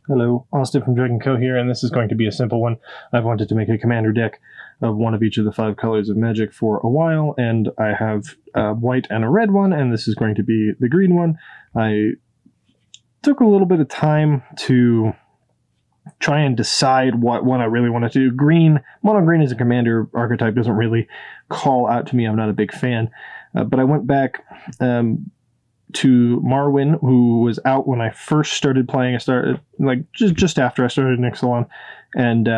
Hello, Austin from Dragon Co. here, and this is going to be a simple one. I've wanted to make a commander deck of one of each of the 5 colors of Magic for a while, and I have a white and a red one, and this is going to be the green one. I took a little bit of time to try and decide what one I really wanted to do. Green, mono green as a commander archetype doesn't really call out to me. I'm not a big fan. But I went back to Marwyn, who was out when I first started playing. I started like just after I started Nixalon, and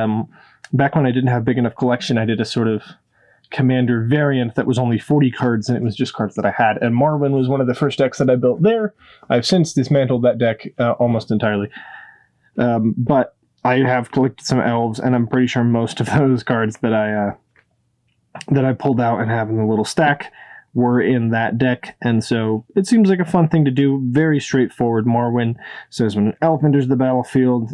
back when I didn't have a big enough collection, I did a sort of commander variant that was only 40 cards, and it was just cards that I had. And Marwyn was one of the first decks that I built there. I've since dismantled that deck almost entirely, but I have collected some elves, and I'm pretty sure most of those cards that I pulled out and have in the little stack were in that deck, and so it seems like a fun thing to do. Very straightforward. Marwyn says when an elf enters the battlefield,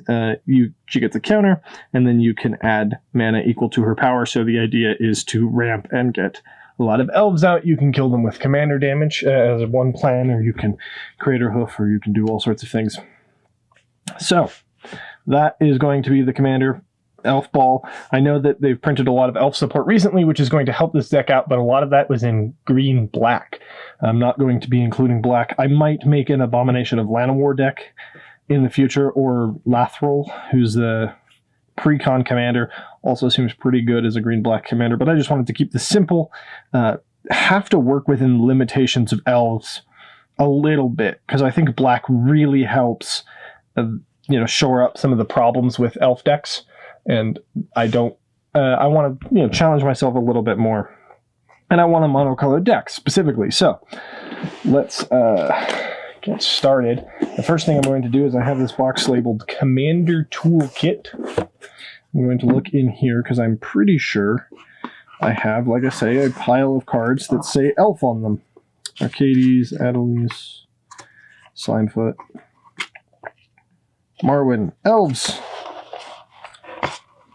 she gets a counter, and then you can add mana equal to her power. So the idea is to ramp and get a lot of elves out. You can kill them with commander damage as one plan, or you can create her hoof, or you can do all sorts of things. So that is going to be the commander elf ball. I know that they've printed a lot of elf support recently, which is going to help this deck out, but a lot of that was in green black. I'm not going to be including black. I might make an Abomination of Llanowar deck in the future, or Lathril, who's the pre-con commander, also seems pretty good as a green-black commander, but I just wanted to keep this simple. Have to work within limitations of elves a little bit, because I think black really helps shore up some of the problems with elf decks. And I want to challenge myself a little bit more, and I want a monocolored deck specifically. So let's get started. The first thing I'm going to do is I have this box labeled Commander Toolkit. I'm going to look in here because I'm pretty sure I have, like I say, a pile of cards that say elf on them. Arcades, Adelis, Slimefoot, Marwyn, elves.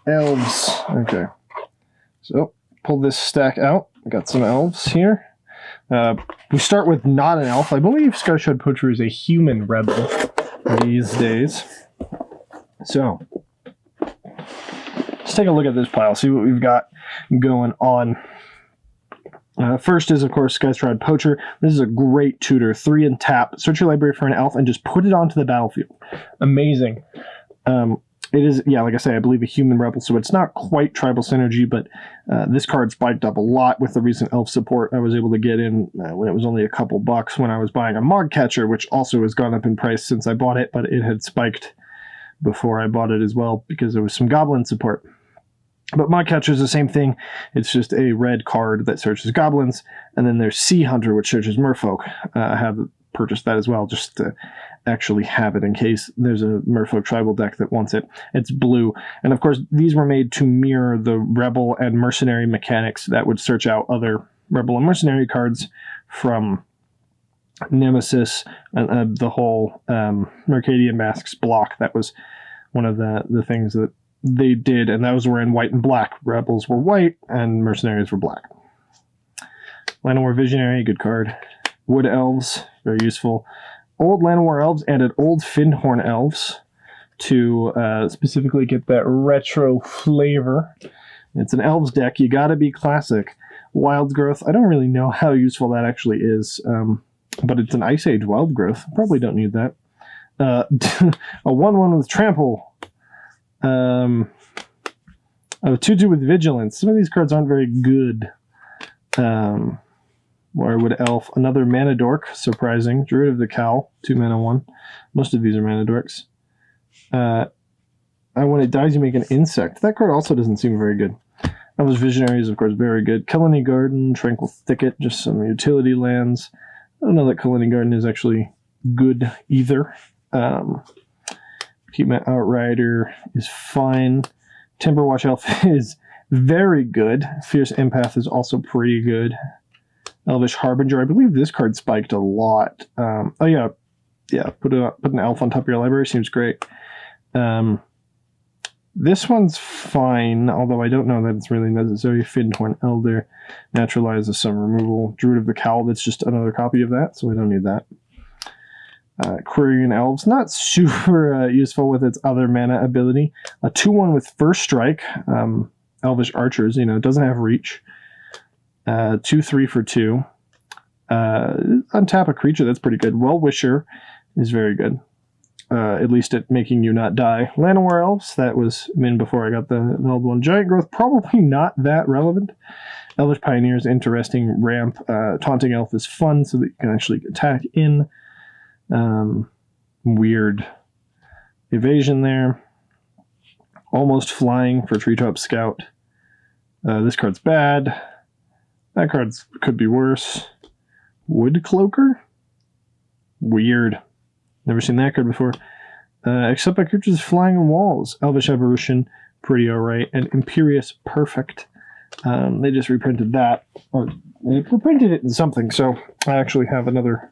Elves. Okay. So, pull this stack out. Got some elves here. We start with not an elf. I believe Scarshard Poacher is a human rebel these days. So, let's take a look at this pile, see what we've got going on. First is, of course, Scarshard Poacher. This is a great tutor. 3 and tap. Search your library for an elf and just put it onto the battlefield. Amazing. It is, like I say, I believe a human rebel, so it's not quite tribal synergy, but this card spiked up a lot with the recent elf support I was able to get in when it was only a couple bucks when I was buying a Mog Catcher, which also has gone up in price since I bought it, but it had spiked before I bought it as well because there was some goblin support. But Mog Catcher is the same thing. It's just a red card that searches goblins, and then there's Sea Hunter, which searches merfolk. I have purchased that as well, just to actually have it in case there's a merfolk tribal deck that wants it. It's blue, and of course these were made to mirror the rebel and mercenary mechanics that would search out other rebel and mercenary cards from Nemesis and the whole Mercadian Masks block. That was one of the things that they did, and those were in white and black. Rebels were white and mercenaries were black. Llanowar Visionary, good card. Wood Elves, very useful. Old Llanowar Elves and Old Findhorn Elves to specifically get that retro flavor. It's an Elves deck. You gotta be classic. Wild Growth, I don't really know how useful that actually is, but it's an Ice Age Wild Growth. Probably don't need that. A 1/1 with Trample. A 2/2 with Vigilance. Some of these cards aren't very good. Wood Elf, another Mana Dork, surprising. Druid of the Cowl, 2 mana 1. Most of these are Mana Dorks. When it dies, you make an insect. That card also doesn't seem very good. Elvish Visionary is, of course, very good. Kelani Garden, Tranquil Thicket, just some utility lands. I don't know that Kelani Garden is actually good either. Keepmat Outrider is fine. Timberwatch Elf is very good. Fierce Empath is also pretty good. Elvish Harbinger, I believe this card spiked a lot. Put an elf on top of your library, seems great. This one's fine, although I don't know that it's really necessary. Findhorn Elder naturalizes some removal. Druid of the Cowl, that's just another copy of that, so we don't need that. Quirion Elves, not super useful with its other mana ability. A 2/1 with First Strike. Elvish Archers, you know, it doesn't have reach. 2/3 for 2. Untap a creature, that's pretty good. Well-Wisher is very good. At least at making you not die. Llanowar Elves, that was in before I got the old one. Giant Growth, probably not that relevant. Elvish Pioneers, interesting. Ramp. Taunting Elf is fun so that you can actually attack in. Weird evasion there. Almost Flying for Treetop Scout. This card's bad. That card could be worse. Wood Cloaker? Weird. Never seen that card before. Except by creatures flying on walls. Elvish Evolution, pretty alright. And Imperious Perfect. They just reprinted that. Or they reprinted it in something, so I actually have another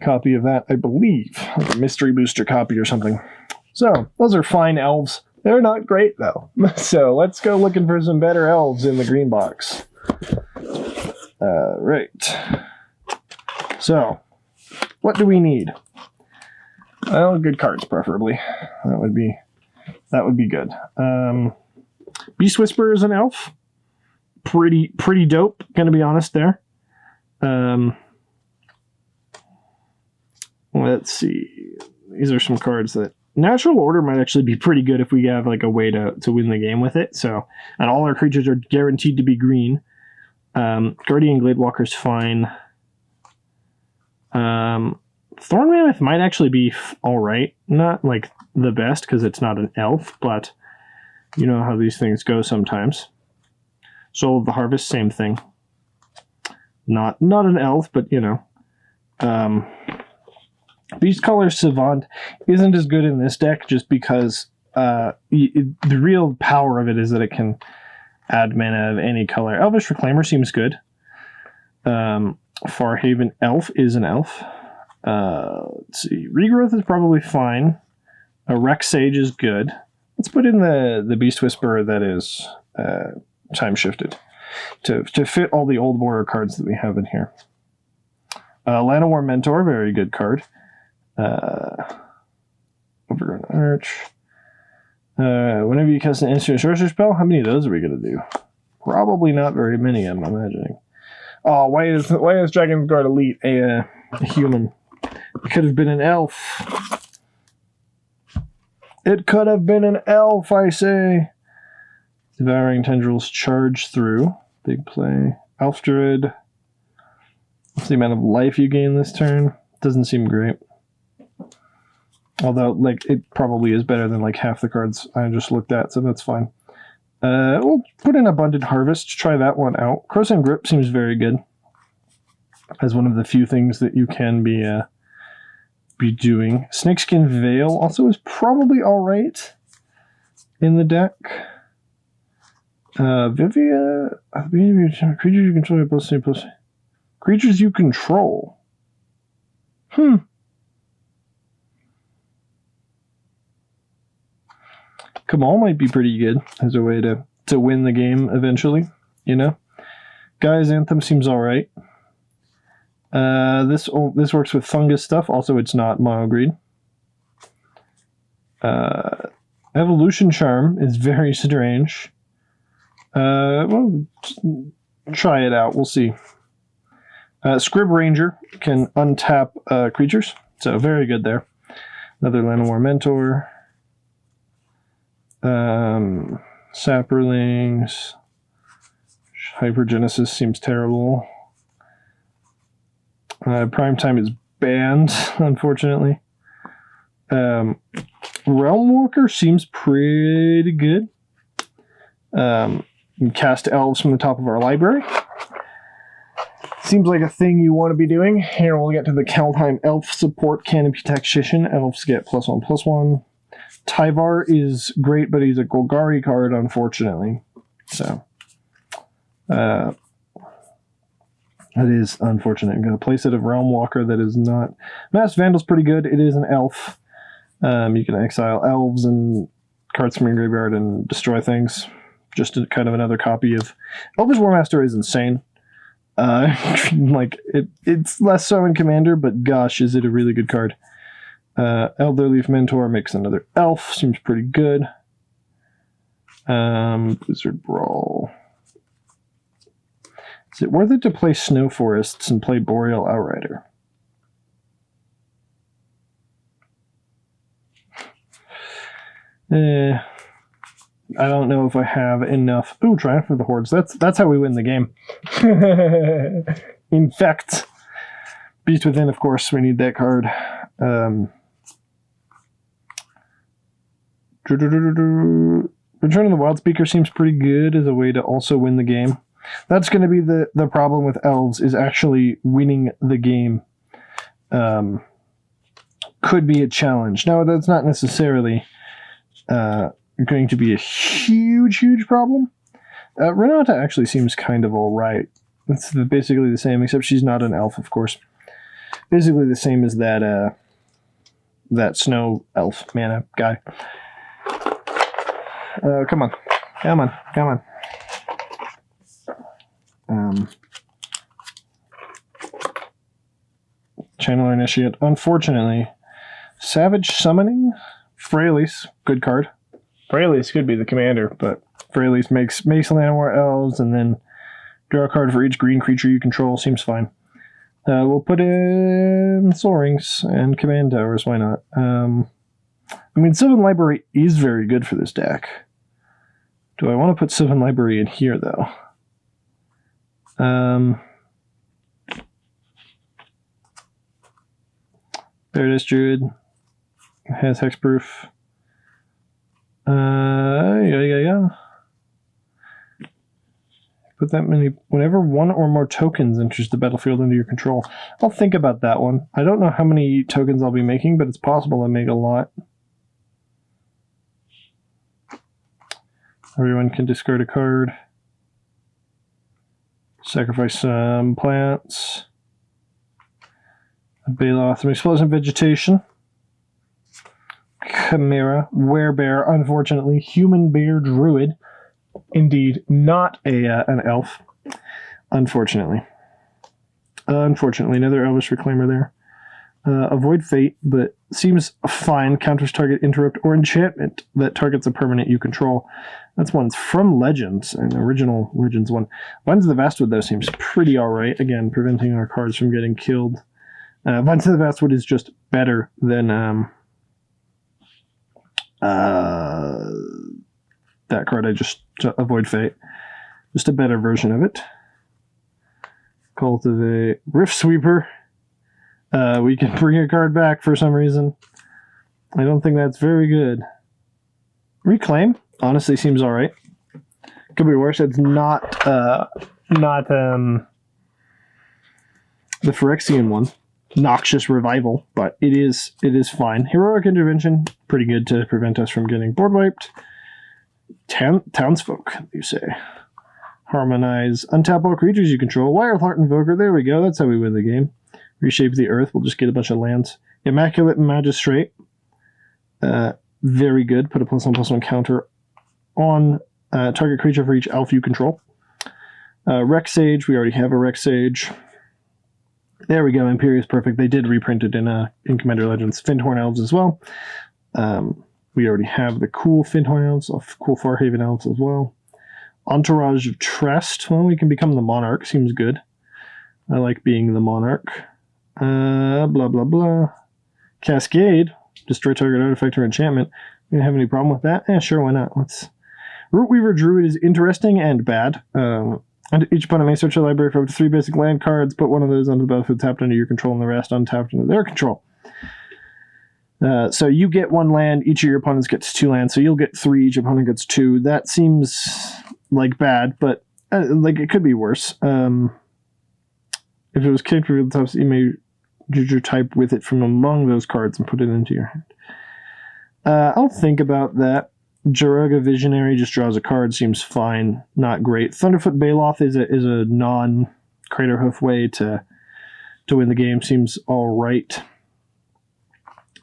copy of that, I believe. Like a mystery booster copy or something. So, those are fine elves. They're not great, though. So, let's go looking for some better elves in the green box. Right. So, what do we need? Well, good cards, preferably. That would be good. Beast Whisperer is an elf. Pretty dope, gonna be honest there. Let's see. These are some cards that Natural Order might actually be pretty good if we have like a way to win the game with it. So, and all our creatures are guaranteed to be green. Guardian Gladewalker's fine. Thorn Mammoth might actually be alright. Not like the best because it's not an elf, but you know how these things go sometimes. Soul of the Harvest, same thing. Not an elf, but you know. Beast Color Savant isn't as good in this deck just because the real power of it is that it can add mana of any color. Elvish Reclaimer seems good. Farhaven Elf is an elf. Let's see. Regrowth is probably fine. A Rex Sage is good. Let's put in the Beast Whisperer that is time shifted to fit all the old warrior cards that we have in here. Llanowar Mentor, very good card. Overgrown Arch. Whenever you cast an instant sorcerer spell, how many of those are we going to do? Probably not very many, I'm imagining. Oh, why is Dragon's Guard Elite a human? It could have been an elf. It could have been an elf, I say. Devouring Tendrils charge through. Big play. Elf Druid. What's the amount of life you gain this turn? Doesn't seem great. Although, like, it probably is better than, like, half the cards I just looked at, so that's fine. We'll put in Abundant Harvest, try that one out. Crossing Grip seems very good. As one of the few things that you can be doing. Snakeskin Veil also is probably alright in the deck. Vivia... Creatures you control plus... Creatures you control. Kamal might be pretty good as a way to win the game eventually, you know? Gaia's Anthem seems alright. This works with fungus stuff. Also, it's not mono green. Evolution Charm is very strange. Well, try it out. We'll see. Scrib Ranger can untap creatures, so very good there. Another Llanowar Mentor. Saprolings. Hypergenesis seems terrible. Primetime is banned, unfortunately. Realmwalker seems pretty good. Cast elves from the top of our library. Seems like a thing you want to be doing. Here we'll get to the Kaldheim Elf support Canopy Taxation. Elves get +1/+1. Tyvar is great, but he's a Golgari card, unfortunately. So, that is unfortunate. I'm going to play set of Realmwalker that is not... Masked Vandal's pretty good. It is an elf. You can exile elves and cards from your graveyard and destroy things. Just kind of another copy of... Elvish Warmaster is insane. Like, it's less so in Commander, but gosh, is it a really good card. Elderleaf Mentor makes another elf. Seems pretty good. Blizzard Brawl. Is it worth it to play Snow Forests and play Boreal Outrider? I don't know if I have enough. Ooh, Triumph of the Hordes. That's how we win the game. Infect. Beast Within, of course. We need that card. Return of the Wild Speaker seems pretty good as a way to also win the game. That's going to be the problem with elves, is actually winning the game. Could be a challenge. Now, that's not necessarily going to be a huge problem. Renata actually seems kind of alright. It's basically the same, except she's not an elf, of course. Basically the same as that snow elf mana guy. Come on. Channeler Initiate. Unfortunately, Savage Summoning. Freyalise, good card. Freyalise could be the commander, but Freyalise makes Llanowar elves, and then draw a card for each green creature you control. Seems fine. We'll put in Soul Rings and Command Towers. Why not? I mean, Sylvan Library is very good for this deck. Do I want to put Sylvan Library in here, though? There it is, Druid. It has hexproof. Yeah. Put that many. Whenever one or more tokens enters the battlefield under your control. I'll think about that one. I don't know how many tokens I'll be making, but it's possible I make a lot. Everyone can discard a card. Sacrifice some plants. A Baloth, some Explosive Vegetation. Chimera, Werebear, unfortunately. Human Bear Druid. Indeed, not an elf. Unfortunately. Another Elvish Reclaimer there. Avoid Fate, but seems fine. Counters target interrupt or enchantment that targets a permanent you control. That's one's from Legends, an original Legends one. Vines of the Vastwood, though, seems pretty alright. Again, preventing our cards from getting killed. Vines of the Vastwood is just better than that card I just Avoid Fate. Just a better version of it. Cultivate Rift Sweeper. We can bring a card back for some reason. I don't think that's very good. Reclaim honestly seems alright. Could be worse. It's not the Phyrexian one. Noxious Revival, but it is fine. Heroic Intervention, pretty good to prevent us from getting board wiped. Townsfolk, you say. Harmonize. Untap all creatures you control. Wireheart Invoker, there we go. That's how we win the game. Reshape the Earth, we'll just get a bunch of lands. Immaculate Magistrate. Very good. Put a +1/+1 counter on target creature for each elf you control. Rex Sage, we already have a Rex Sage. There we go, Imperius Perfect. They did reprint it in Commander Legends. Fyndhorn Elves as well. We already have the cool Fyndhorn Elves, cool Farhaven Elves as well. Entourage of Trest. Well, we can become the Monarch. Seems good. I like being the Monarch. Blah, blah, blah. Cascade. Destroy target artifact or enchantment. We don't have any problem with that? Yeah, sure, why not? Rootweaver Druid is interesting and bad. And each opponent may search your library for up to 3 basic land cards, put one of those onto the battlefield tapped under your control and the rest untapped under their control. So you get 1 land, each of your opponents gets 2 lands, so you'll get 3, each opponent gets 2. That seems like bad, but like it could be worse. If it was kicked reveal the top, you may Juju type with it from among those cards and put it into your hand. I'll think about that. Joruga Visionary just draws a card, seems fine, not great. Thunderfoot Baloth is a non-Craterhoof way to win the game, seems alright.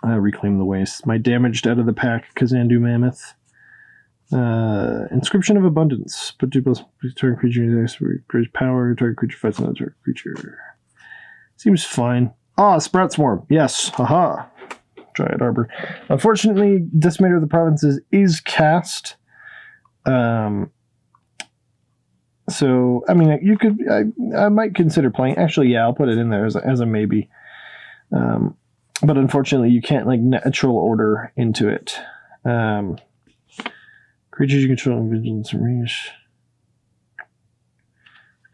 Reclaim the Waste. My damaged out of the pack Kazandu Mammoth. Inscription of Abundance. Put 2+ target creature increase power. Target creature fights another target creature. Seems fine. Ah, Sprout Swarm. Yes. Haha. Dryad Arbor. Unfortunately, Decimator of the Provinces is cast. So, I mean, you could... I might consider playing... Actually, yeah, I'll put it in there as a maybe. But unfortunately, you can't, like, natural order into it. Creatures you control, Vigilance and Reach.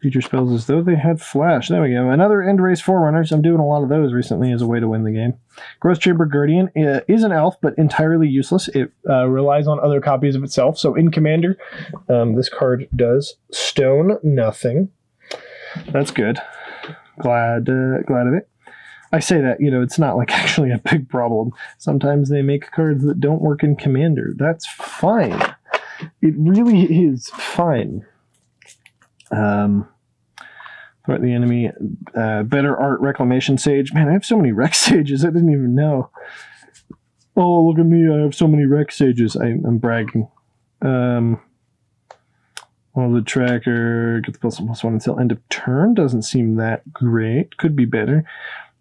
Creature spells as though they had flash. There we go. Another End Race Forerunners. I'm doing a lot of those recently as a way to win the game. Growth Chamber Guardian is an elf, but entirely useless. It relies on other copies of itself. So in Commander, this card does stone nothing. That's good. Glad of it. I say that, you know, it's not like actually a big problem. Sometimes they make cards that don't work in Commander. That's fine. It really is fine. Threat the enemy. Better Art Reclamation Sage. Man, I have so many Rec Sages. I didn't even know. Oh, look at me. I have so many Rec Sages. I'm bragging. Well, the tracker. Get the +1/+1 until end of turn. Doesn't seem that great. Could be better.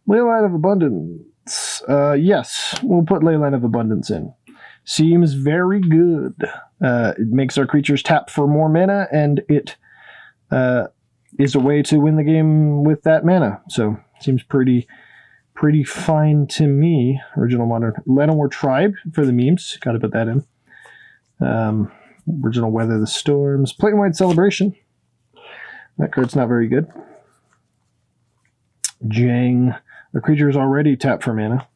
Leyline of Abundance. Yes, we'll put Leyline of Abundance in. Seems very good. It makes our creatures tap for more mana, and it is a way to win the game with that mana. So, seems pretty fine to me. Original Modern Llanowar Tribe for the memes. Got to put that in. Original Weather the Storms. Plain White Celebration. That card's not very good. Jang. The creature is already tapped for mana,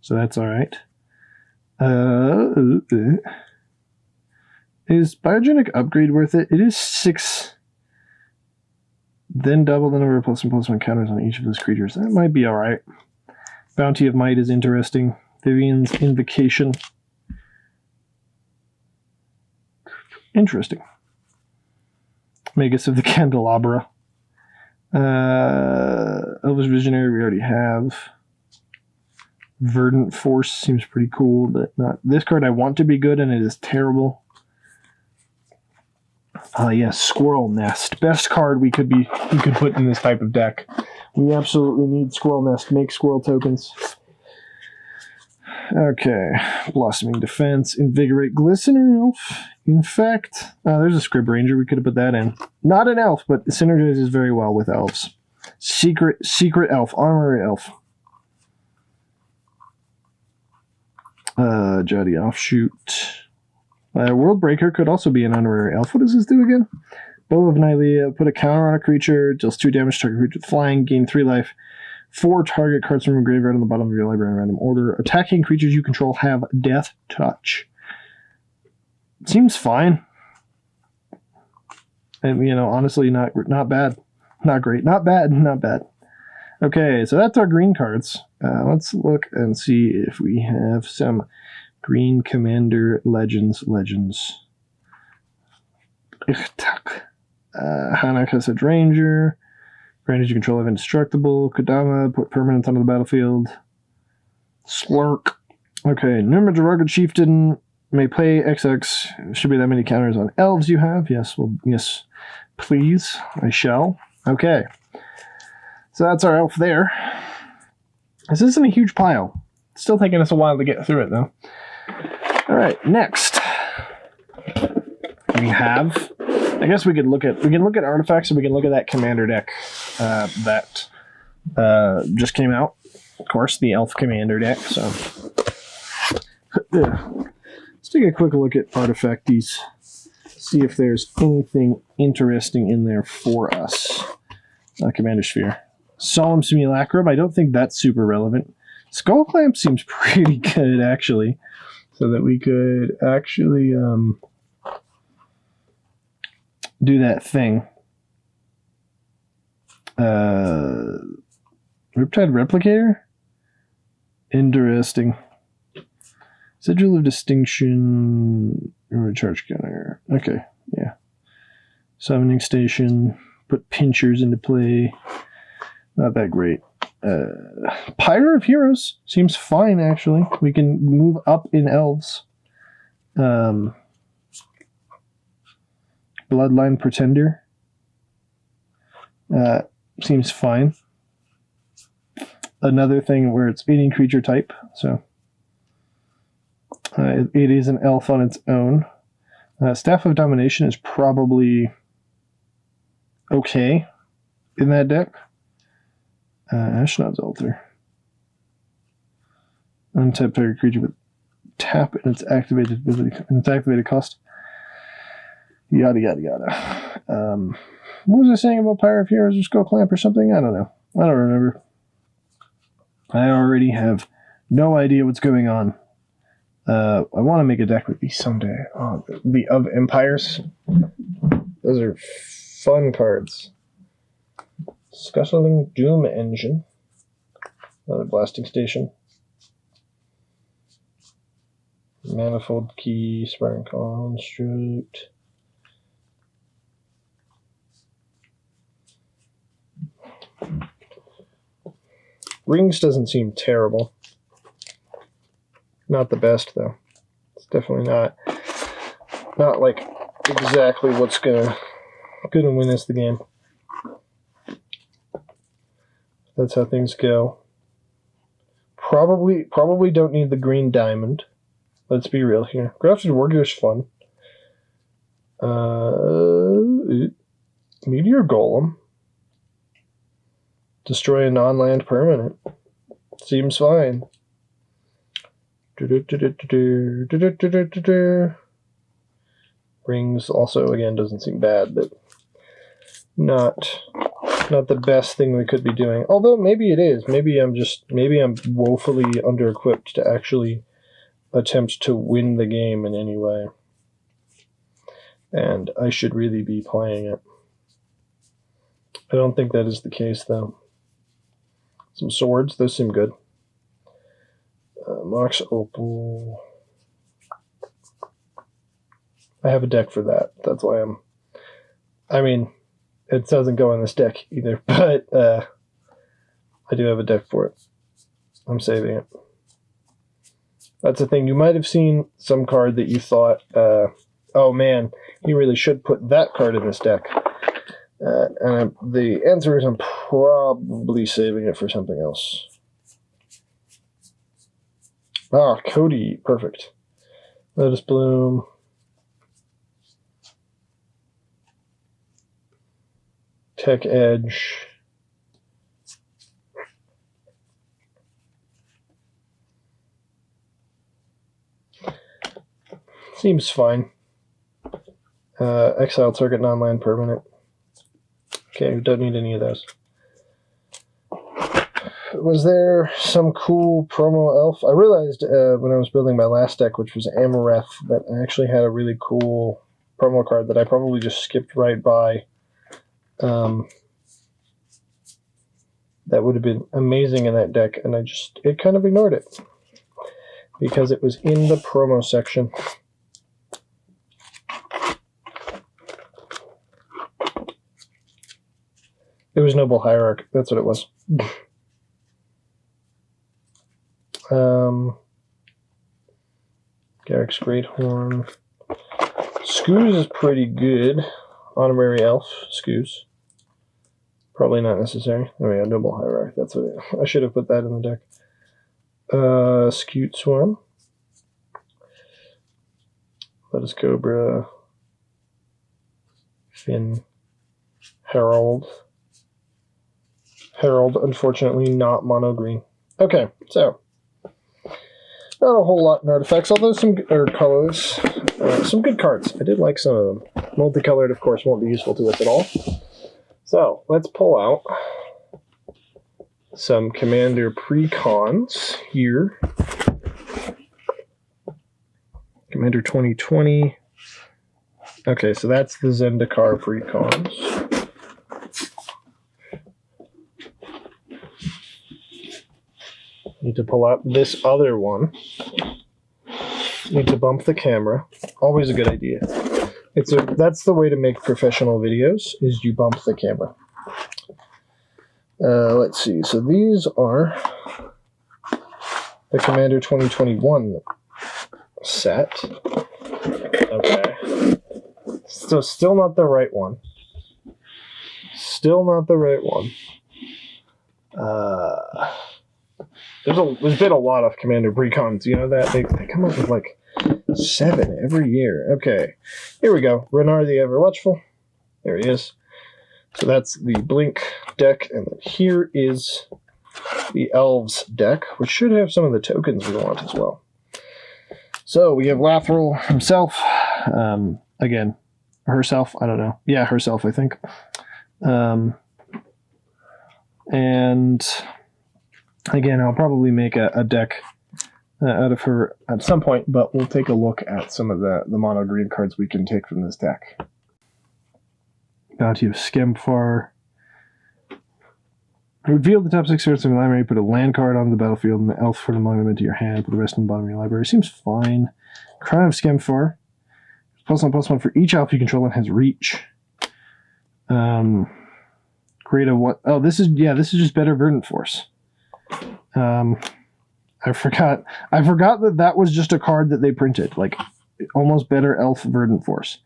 so that's all right. Is Biogenic Upgrade worth it? It is 6. Then double the number of +1/+1 counters on each of those creatures. That might be all right. Bounty of Might is interesting. Vivian's Invocation. Interesting. Magus of the Candelabra. Elvish Visionary we already have. Verdant Force seems pretty cool, but not this card. I want to be good, and it is terrible. Yes, Squirrel Nest. Best card we could put in this type of deck. We absolutely need Squirrel Nest. Make squirrel tokens. Okay. Blossoming Defense. Invigorate Glistener Elf. In fact, there's a Scrib Ranger. We could have put that in. Not an elf, but it synergizes very well with elves. Secret Elf. Honorary Elf. Juddy Offshoot. World Breaker could also be an honorary elf. What does this do again? Bow of Nylea. Put a counter on a creature. Deals 2 damage to target creature with flying. Gain 3 life. 4 target cards from your graveyard on the bottom of your library in random order. Attacking creatures you control have Death Touch. Seems fine. And, you know, honestly, not bad. Not great. Not bad. Not bad. Okay, so that's our green cards. Let's look and see if we have some green Commander Legends. Hanakasad Ranger. Granted, you control of Indestructible. Kodama, put permanents onto the battlefield. Slurk. Okay, Nirma's Rugged Chieftain may play XX. Should be that many counters on elves you have. Yes, well, yes, please. I shall. Okay. So that's our elf there. This isn't a huge pile. It's still taking us a while to get through it, though. All right, next we have. I guess we can look at artifacts, and we can look at that Commander deck that just came out. Of course, the Elf Commander deck. So let's take a quick look at artifacties. See if there's anything interesting in there for us. Commander Sphere. Solemn Simulacrum. I don't think that's super relevant. Skull Clamp seems pretty good, actually. So that we could actually do that thing. Riptide Replicator? Interesting. Sigil of Distinction. Recharge counter. Okay, yeah. Summoning Station. Put pinchers into play. Not that great. Pyre of Heroes seems fine, actually. We can move up in elves. Bloodline Pretender. Seems fine. Another thing where it's any creature type, so it is an elf on its own. Staff of Domination is probably okay in that deck. Ashnod's Altar. Untap target creature with tap and its activated ability and its activated cost. Yada yada yada. What was I saying about Pyre of Heroes or Skull Clamp or something? I don't know. I don't remember. I already have no idea what's going on. I want to make a deck with these someday. Oh, the Of Empires. Those are fun cards. Scuttling Doom Engine. Another Blasting Station. Manifold Key, Sparring Construct. Rings doesn't seem terrible. Not the best though. It's definitely not like exactly what's gonna win us the game. That's how things go. Probably don't need the green diamond. Let's be real here. Grafted Warrior is fun. Meteor Golem. Destroy a non-land permanent. Seems fine. Rings also, again, doesn't seem bad, but not the best thing we could be doing. Although maybe it is. Maybe I'm woefully under-equipped to actually attempt to win the game in any way. And I should really be playing it. I don't think that is the case, though. Some swords, those seem good. Mox Opal. I have a deck for that. That's why I mean, it doesn't go in this deck either, but I do have a deck for it. I'm saving it. That's the thing. You might have seen some card that you thought, oh man, he really should put that card in this deck. And the answer is I'm probably saving it for something else. Ah, Cody. Perfect. Lotus Bloom. Tech Edge. Seems fine. Exile target non-land permanent. Okay, we don't need any of those. Was there some cool promo elf? I realized when I was building my last deck, which was Amareth, that I actually had a really cool promo card that I probably just skipped right by. That would have been amazing in that deck, and it kind of ignored it. Because it was in the promo section. It was Noble Hierarch. That's what it was. Garrick's Greathorn. Skoos is pretty good. Honorary Elf. Skoos. Probably not necessary. Oh yeah, Noble Hierarch. That's what I should have put that in the deck. Scute Swarm. Lotus Cobra. Finn. Herald. Herald, unfortunately, not mono green. Okay, so not a whole lot in artifacts, although some colors, some good cards. I did like some of them. Multicolored, of course, won't be useful to us at all. So let's pull out some Commander Precons here. Commander 2020. Okay, so that's the Zendikar Precons. Need to pull out this other one. Need to bump the camera. Always a good idea. That's the way to make professional videos, is you bump the camera. Let's see. So these are the Commander 2021 set. Okay. So still not the right one. Still not the right one. There's been a lot of Commander Precons, you know that? They come up with like 7 every year. Okay, here we go. Renar the Ever-Watchful. There he is. So that's the Blink deck, and then here is the Elves deck, which should have some of the tokens we want as well. So we have Lathril himself. Again, herself, I don't know. Yeah, herself, I think. And again, I'll probably make a deck out of her at some point, but we'll take a look at some of the mono green cards we can take from this deck. Bounty of Skemfar. Reveal the top 6 cards in your library, put a land card on the battlefield, and the elf from among them into your hand, put the rest in the bottom of your library. Seems fine. Crown of Skemfar. +1/+1 for each elf you control and has reach. Create a what? Oh, this is just better Verdant Force. I forgot that was just a card that they printed. Like, almost better elf Verdant Force.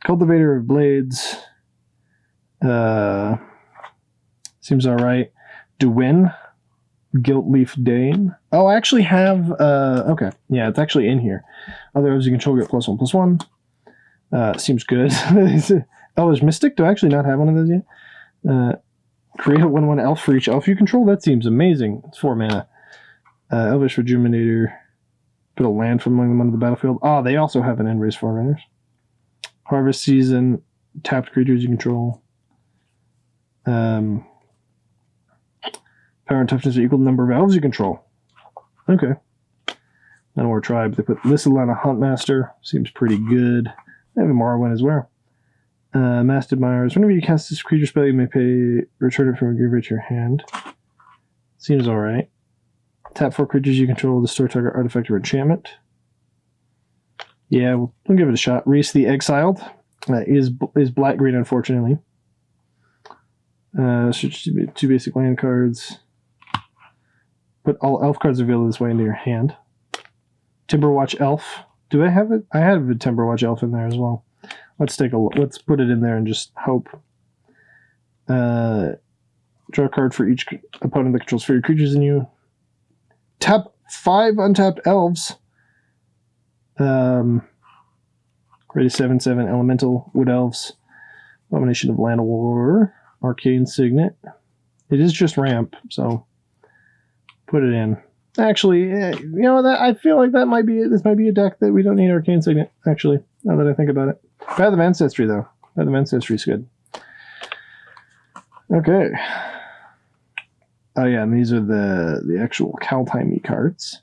Cultivator of Blades. Seems alright. Dwyn. Guiltleaf Dane. Oh, I actually have okay. Yeah, it's actually in here. Other elves you control get +1/+1. Seems good. Elvish Mystic. Do I actually not have one of those yet? Create a 1/1 elf for each elf you control. That seems amazing. It's 4 mana. Elvish Rejuvenator. Put a land from among them onto the battlefield. Oh, they also have an End-Raise Forerunners. Harvest Season. Tapped creatures you control. Power and toughness are equal to the number of elves you control. Okay. No more tribe. They put Lissalana Huntmaster. Seems pretty good. They have a Marwyn as well. Master Myers. Whenever you cast this creature spell, you may return it from a graveyard to your hand. Seems alright. Tap 4 creatures you control, destroy target artifact or enchantment. Yeah, we'll give it a shot. Reese the Exiled is black-green, unfortunately. Switch to 2 basic land cards. Put all elf cards available this way into your hand. Timberwatch Elf. Do I have it? I have a Timberwatch Elf in there as well. Let's take a look. Let's put it in there and just hope. Draw a card for each opponent that controls 3 creatures in you. Tap 5 untapped elves. Create a 7/7 elemental wood elves. Abomination of Llanowar. Arcane Signet. It is just ramp, so put it in. Actually, you know that I feel like that might be it. This might be a deck that we don't need Arcane Signet. Actually, now that I think about it, Path of Ancestry though. Path of Ancestry is good. Okay. Oh yeah, and these are the actual Kaltime cards.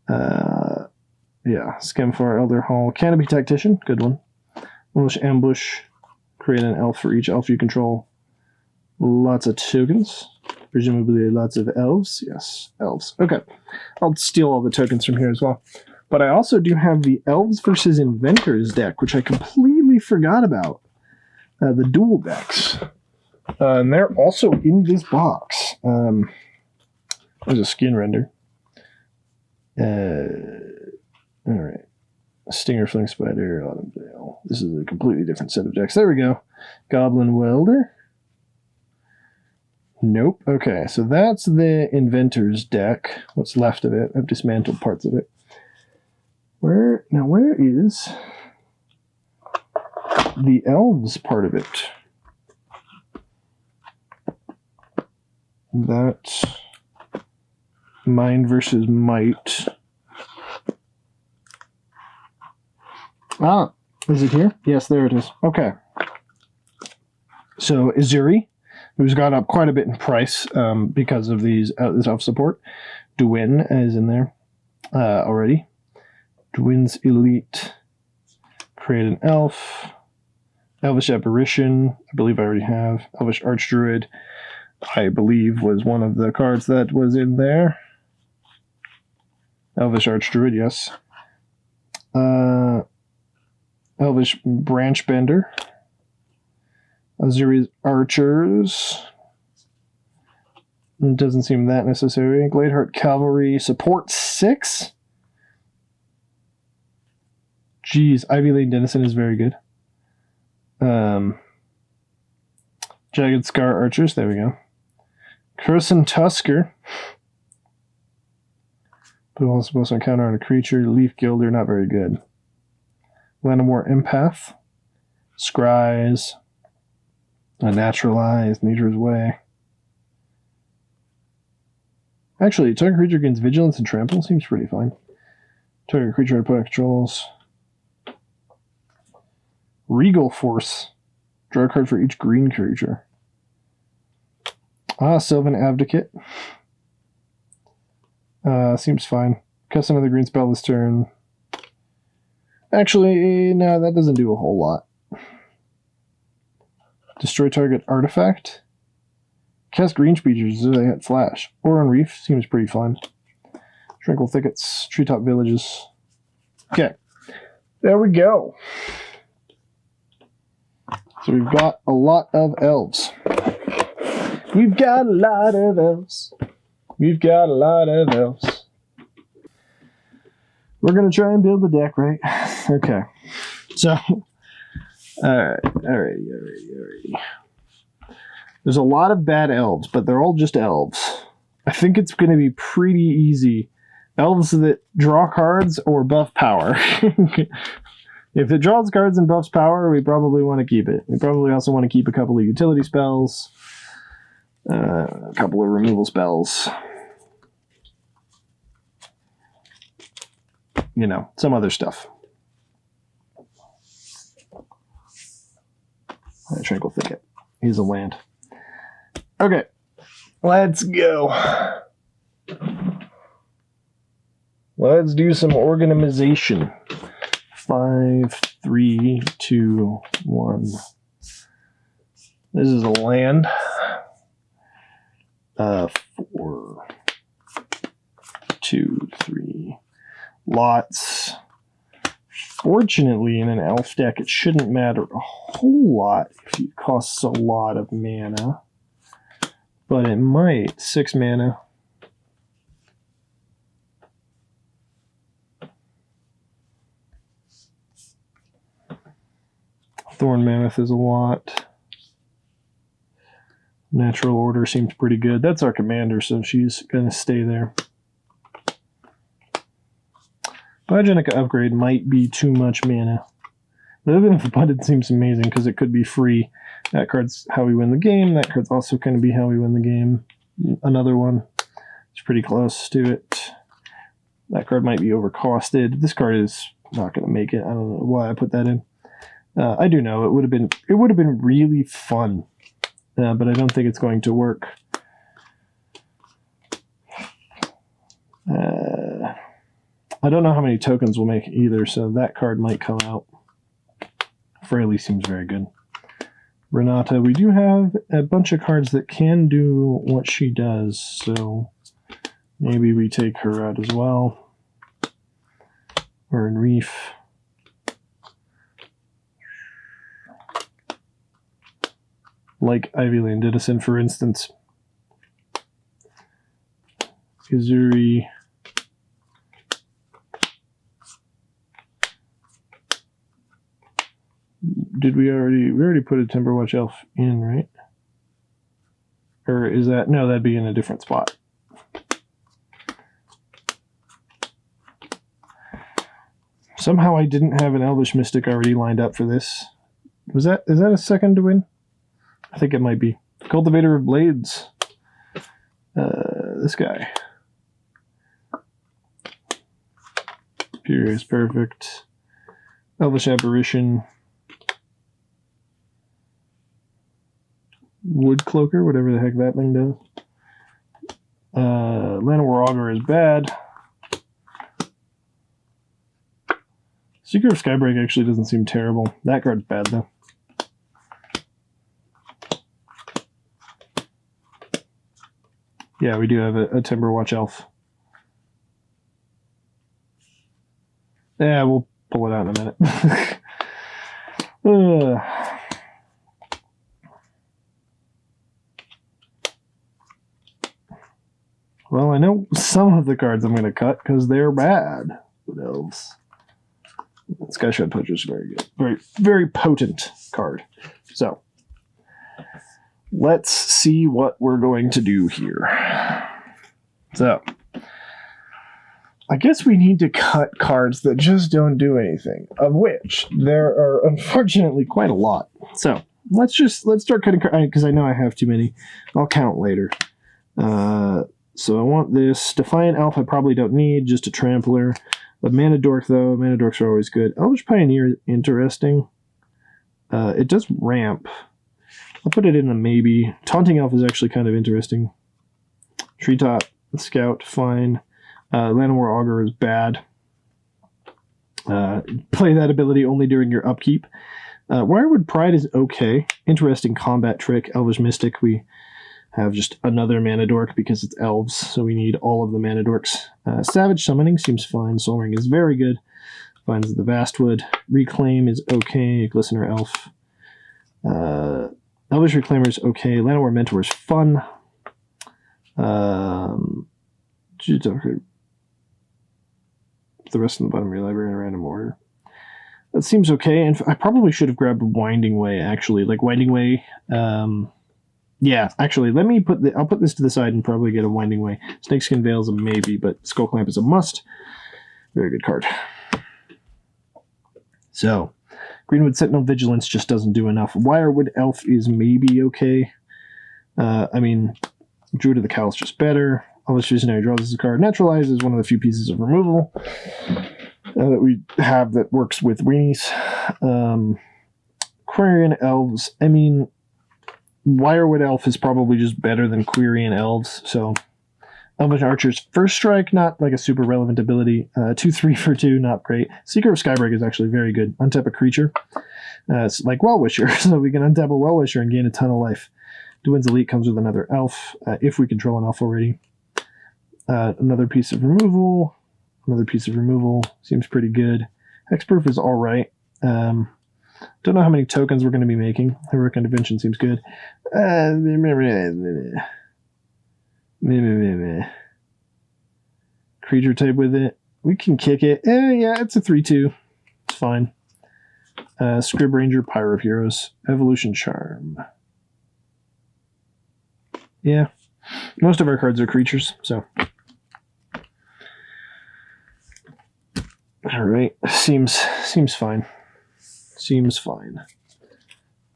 Yeah, Skemfar, Elder Hall, Canopy Tactician, good one. Ambush. Create an elf for each elf you control. Lots of tokens. Presumably lots of elves. Yes, elves. Okay. I'll steal all the tokens from here as well. But I also do have the Elves versus Inventors deck, which I completely forgot about. The dual decks. And they're also in this box. There's a skin render. Alright. Stinger, Fling Spider, Autumn Veil. This is a completely different set of decks. There we go. Goblin Welder. Nope. Okay, so that's the Inventor's deck. What's left of it. I've dismantled parts of it. Where is the Elves part of it? That's Mind versus Might. Ah, is it here? Yes, there it is. Okay. So Izuri, who's gone up quite a bit in price because of this elf support. Dwyn is in there already. Dwyn's Elite. Create an elf. Elvish Apparition, I believe I already have. Elvish Archdruid, I believe was one of the cards that was in there. Elvish Archdruid, yes. Elvish Branchbender. Azuri's Archers. It doesn't seem that necessary. Gladeheart Cavalry. Support 6? Jeez, Ivy Lane Dennison is very good. Jagged Scar Archers, there we go. Curson Tusker. But also supposed to encounter on a creature. Leaf Gilder, not very good. Lanamore Empath. Scries. Naturalize, Nature's Way. Actually, target creature gains Vigilance and Trample. Seems pretty fine. Target creature opponent controls. Regal Force. Draw a card for each green creature. Sylvan Abdicate. Seems fine. Cast another green spell this turn. Actually, no, that doesn't do a whole lot. Destroy target artifact. Cast green creatures so they hit flash. Oran Reef seems pretty fun. Tranquil Thickets, Treetop Villages. Okay, there we go. So we've got a lot of elves. We've got a lot of elves. We've got a lot of elves. We're going to try and build the deck, right? Okay. So, alrighty. There's a lot of bad elves, but they're all just elves. I think it's going to be pretty easy. Elves that draw cards or buff power. If it draws cards and buffs power, we probably want to keep it. We probably also want to keep a couple of utility spells. A couple of removal spells. You know, some other stuff. Tranquil Thicket. He's a land. Okay. Let's go. Let's do some organization. 5, 3, 2, 1. This is a land. 4, 2, 3. Lots. Fortunately, in an elf deck, it shouldn't matter a whole lot if it costs a lot of mana. But it might. 6 mana. Thorn Mammoth is a lot. Natural Order seems pretty good. That's our commander, so she's going to stay there. Biogenica Upgrade might be too much mana. Living of Abundance seems amazing because it could be free. That card's how we win the game. That card's also going to be how we win the game. Another one. It's pretty close to it. That card might be overcosted. This card is not going to make it. I don't know why I put that in. I do know it would have been really fun, but I don't think it's going to work. I don't know how many tokens we'll make either, so that card might come out. Fraley seems very good. Renata, we do have a bunch of cards that can do what she does, so maybe we take her out as well. Or in Reef. Like Ivyland Edison, for instance. Kazuri. Did we already put a Timberwatch Elf in, right? Or is that, no, that'd be in a different spot. Somehow I didn't have an Elvish Mystic already lined up for this. Is that a second to win? I think it might be. Cultivator of Blades. This guy. Furious Perfect. Elvish Apparition. Wood Cloaker, whatever the heck that thing does. Llanowar Augur is bad. Secret of Skybreak actually doesn't seem terrible. That card's bad, though. Yeah, we do have a Timberwatch Elf. Yeah, we'll pull it out in a minute. Well, I know some of the cards I'm going to cut because they're bad. What else? Skyshred Poacher is very good. Very, very potent card. So, let's see what we're going to do here. So, I guess we need to cut cards that just don't do anything, of which there are unfortunately quite a lot. So, let's start cutting cards, because I know I have too many. I'll count later. So I want this. Defiant Elf I probably don't need, just a Trampler. A Mana Dork, though. Mana Dorks are always good. Elvish Pioneer is interesting. It does ramp. I'll put it in the maybe. Taunting Elf is actually kind of interesting. Treetop, Scout, fine. Llanowar Augur is bad. Play that ability only during your upkeep. Wirewood Pride is okay. Interesting combat trick. Elvish Mystic, we have just another Mana Dork because it's elves, so we need all of the Mana Dorks. Savage Summoning seems fine. Soul Ring is very good. Finds the Vastwood. Reclaim is okay. Glistener Elf. Elvish Reclaimer is okay. Llanowar Mentor is fun. The rest of the bottom of your library in a random order. That seems okay, and I probably should have grabbed Winding Way, actually. Like, Winding Way... yeah, actually, I'll put this to the side and probably get a Winding Way. Snakeskin Veil is a maybe, but Skullclamp is a must. Very good card. So, Greenwood Sentinel Vigilance just doesn't do enough. Wirewood Elf is maybe okay. I mean, Druid of the Cowl is just better. Elvish Visionary draws this card. Naturalize is one of the few pieces of removal that we have that works with weenies. Quirion Elves, I mean... Wirewood Elf is probably just better than Quirion Elves, so Elvish Archer's First Strike, not like a super relevant ability. 2-3 for 2, not great. Seeker of Skybreak is actually very good. Untap a creature. It's like Well-Wisher, so we can untap a Well-Wisher and gain a ton of life. Duin's Elite comes with another elf, if we control an elf already. Another piece of removal. Another piece of removal. Seems pretty good. Hexproof is alright. Don't know how many tokens we're going to be making. Heroic Intervention seems good. Creature type with it. We can kick it. Yeah, it's a 3-2. It's fine. Scrib Ranger, Pyro of Heroes. Evolution Charm. Yeah. Most of our cards are creatures, so. Alright. Seems fine. Seems fine.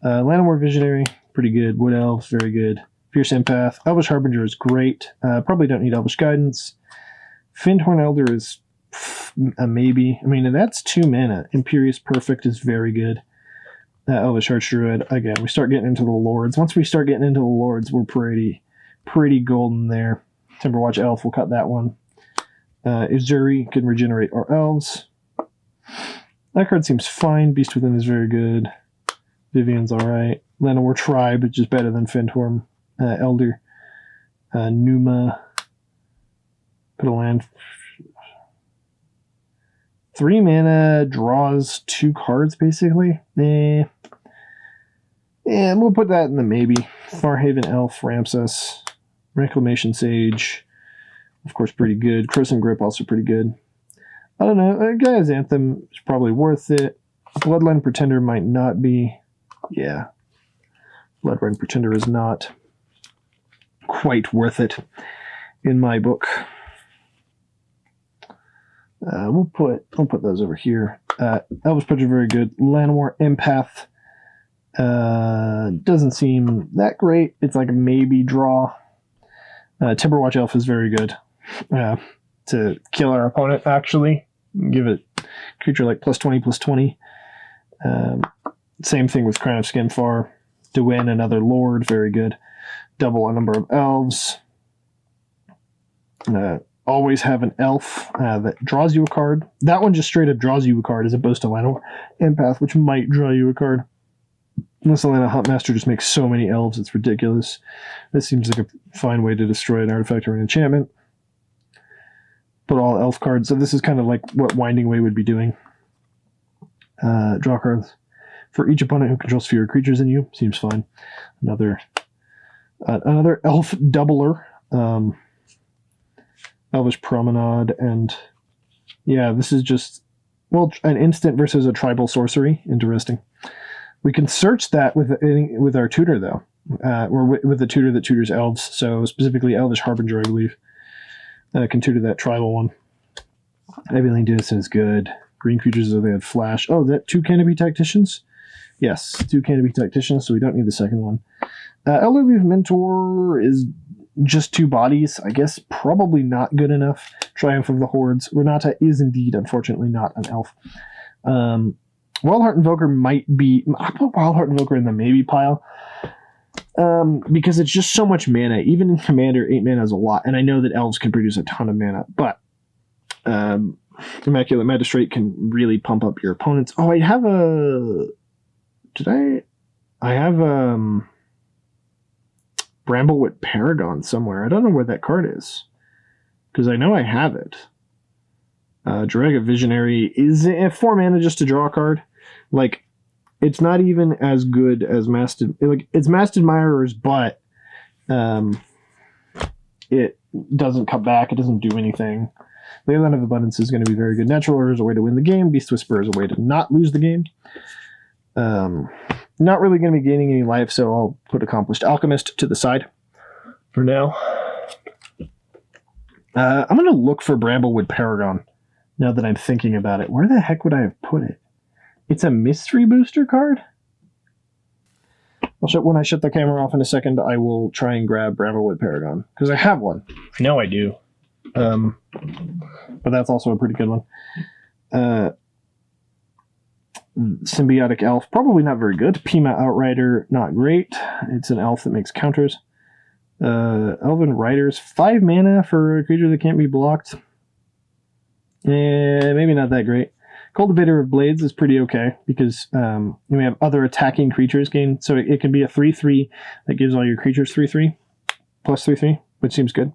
Llanowar Visionary, pretty good. Wood Elf, very good. Fierce Empath. Elvish Harbinger is great. Probably don't need Elvish Guidance. Fyndhorn Elder is a maybe. I mean, that's 2 mana. Imperious Perfect is very good. Elvish Archdruid, again, we start getting into the Lords. Once we start getting into the Lords, we're pretty golden there. Timberwatch Elf, we'll cut that one. Uzuri can regenerate our elves. That card seems fine. Beast Within is very good. Vivian's alright. Llanowar Tribe, which is better than Fyndhorn Elder. Numa. Put a land. 3 mana, draws 2 cards, basically. Yeah, we'll put that in the maybe. Farhaven Elf ramps us. Reclamation Sage, of course, pretty good. Crimson Grip, also pretty good. I don't know. Gaia's Anthem is probably worth it. Bloodline Pretender might not be. Yeah. Bloodline Pretender is not quite worth it in my book. We'll put those over here. Elvish Poacher, very good. Llanowar Empath doesn't seem that great. It's like a maybe draw. Timberwatch Elf is very good. To kill our opponent, actually. Give it creature like +20/+20. Same thing with Crown of Skimfar. To win another Lord, very good. Double a number of elves. Always have an elf that draws you a card. That one just straight up draws you a card as opposed to Llanowar Empath, which might draw you a card. Unless Atlanta Huntmaster just makes so many elves, it's ridiculous. This seems like a fine way to destroy an artifact or an enchantment. Put all elf cards. So this is kind of like what Winding Way would be doing. Draw cards. For each opponent who controls fewer creatures than you. Seems fine. Another elf doubler. Elvish Promenade. And yeah, this is just Well, an instant versus a tribal sorcery. Interesting. We can search that with our tutor, though. Or with the tutor that tutors elves. So specifically Elvish Harbinger, I believe. Can tutor that tribal one. Everything Dennison is good. Green creatures, they have flash. Oh, that 2 Canopy Tacticians? Yes, 2 Canopy Tacticians, so we don't need the second one. Elderleaf Mentor is just 2 bodies. I guess probably not good enough. Triumph of the Hordes. Renata is indeed, unfortunately, not an elf. Wildheart Invoker might be... I'll put Wildheart Invoker in the maybe pile. Because it's just so much mana. Even in Commander, 8 mana is a lot. And I know that elves can produce a ton of mana. But Immaculate Magistrate can really pump up your opponents. Oh, I have a... I have Bramblewood Paragon somewhere. I don't know where that card is. Because I know I have it. Draga Visionary is 4 mana just to draw a card. Like, it's not even as good as Masted... Like, it's Masted Admirers, but it doesn't come back. It doesn't do anything. Leyline of Abundance is going to be very good. Natural Order is a way to win the game. Beast Whisperer is a way to not lose the game. Not really going to be gaining any life, so I'll put Accomplished Alchemist to the side for now. I'm going to look for Bramblewood Paragon now that I'm thinking about it. Where the heck would I have put it? It's a mystery booster card? When I shut the camera off in a second, I will try and grab Bramblewood Paragon, because I have one. I know I do. But that's also a pretty good one. Symbiotic Elf, probably not very good. Pima Outrider, not great. It's an elf that makes counters. Elven Riders, 5 mana for a creature that can't be blocked. Maybe not that great. Cultivator of Blades is pretty okay, because you may have other attacking creatures gain. So it can be a 3/3 that gives all your creatures 3/3, plus 3/3, which seems good.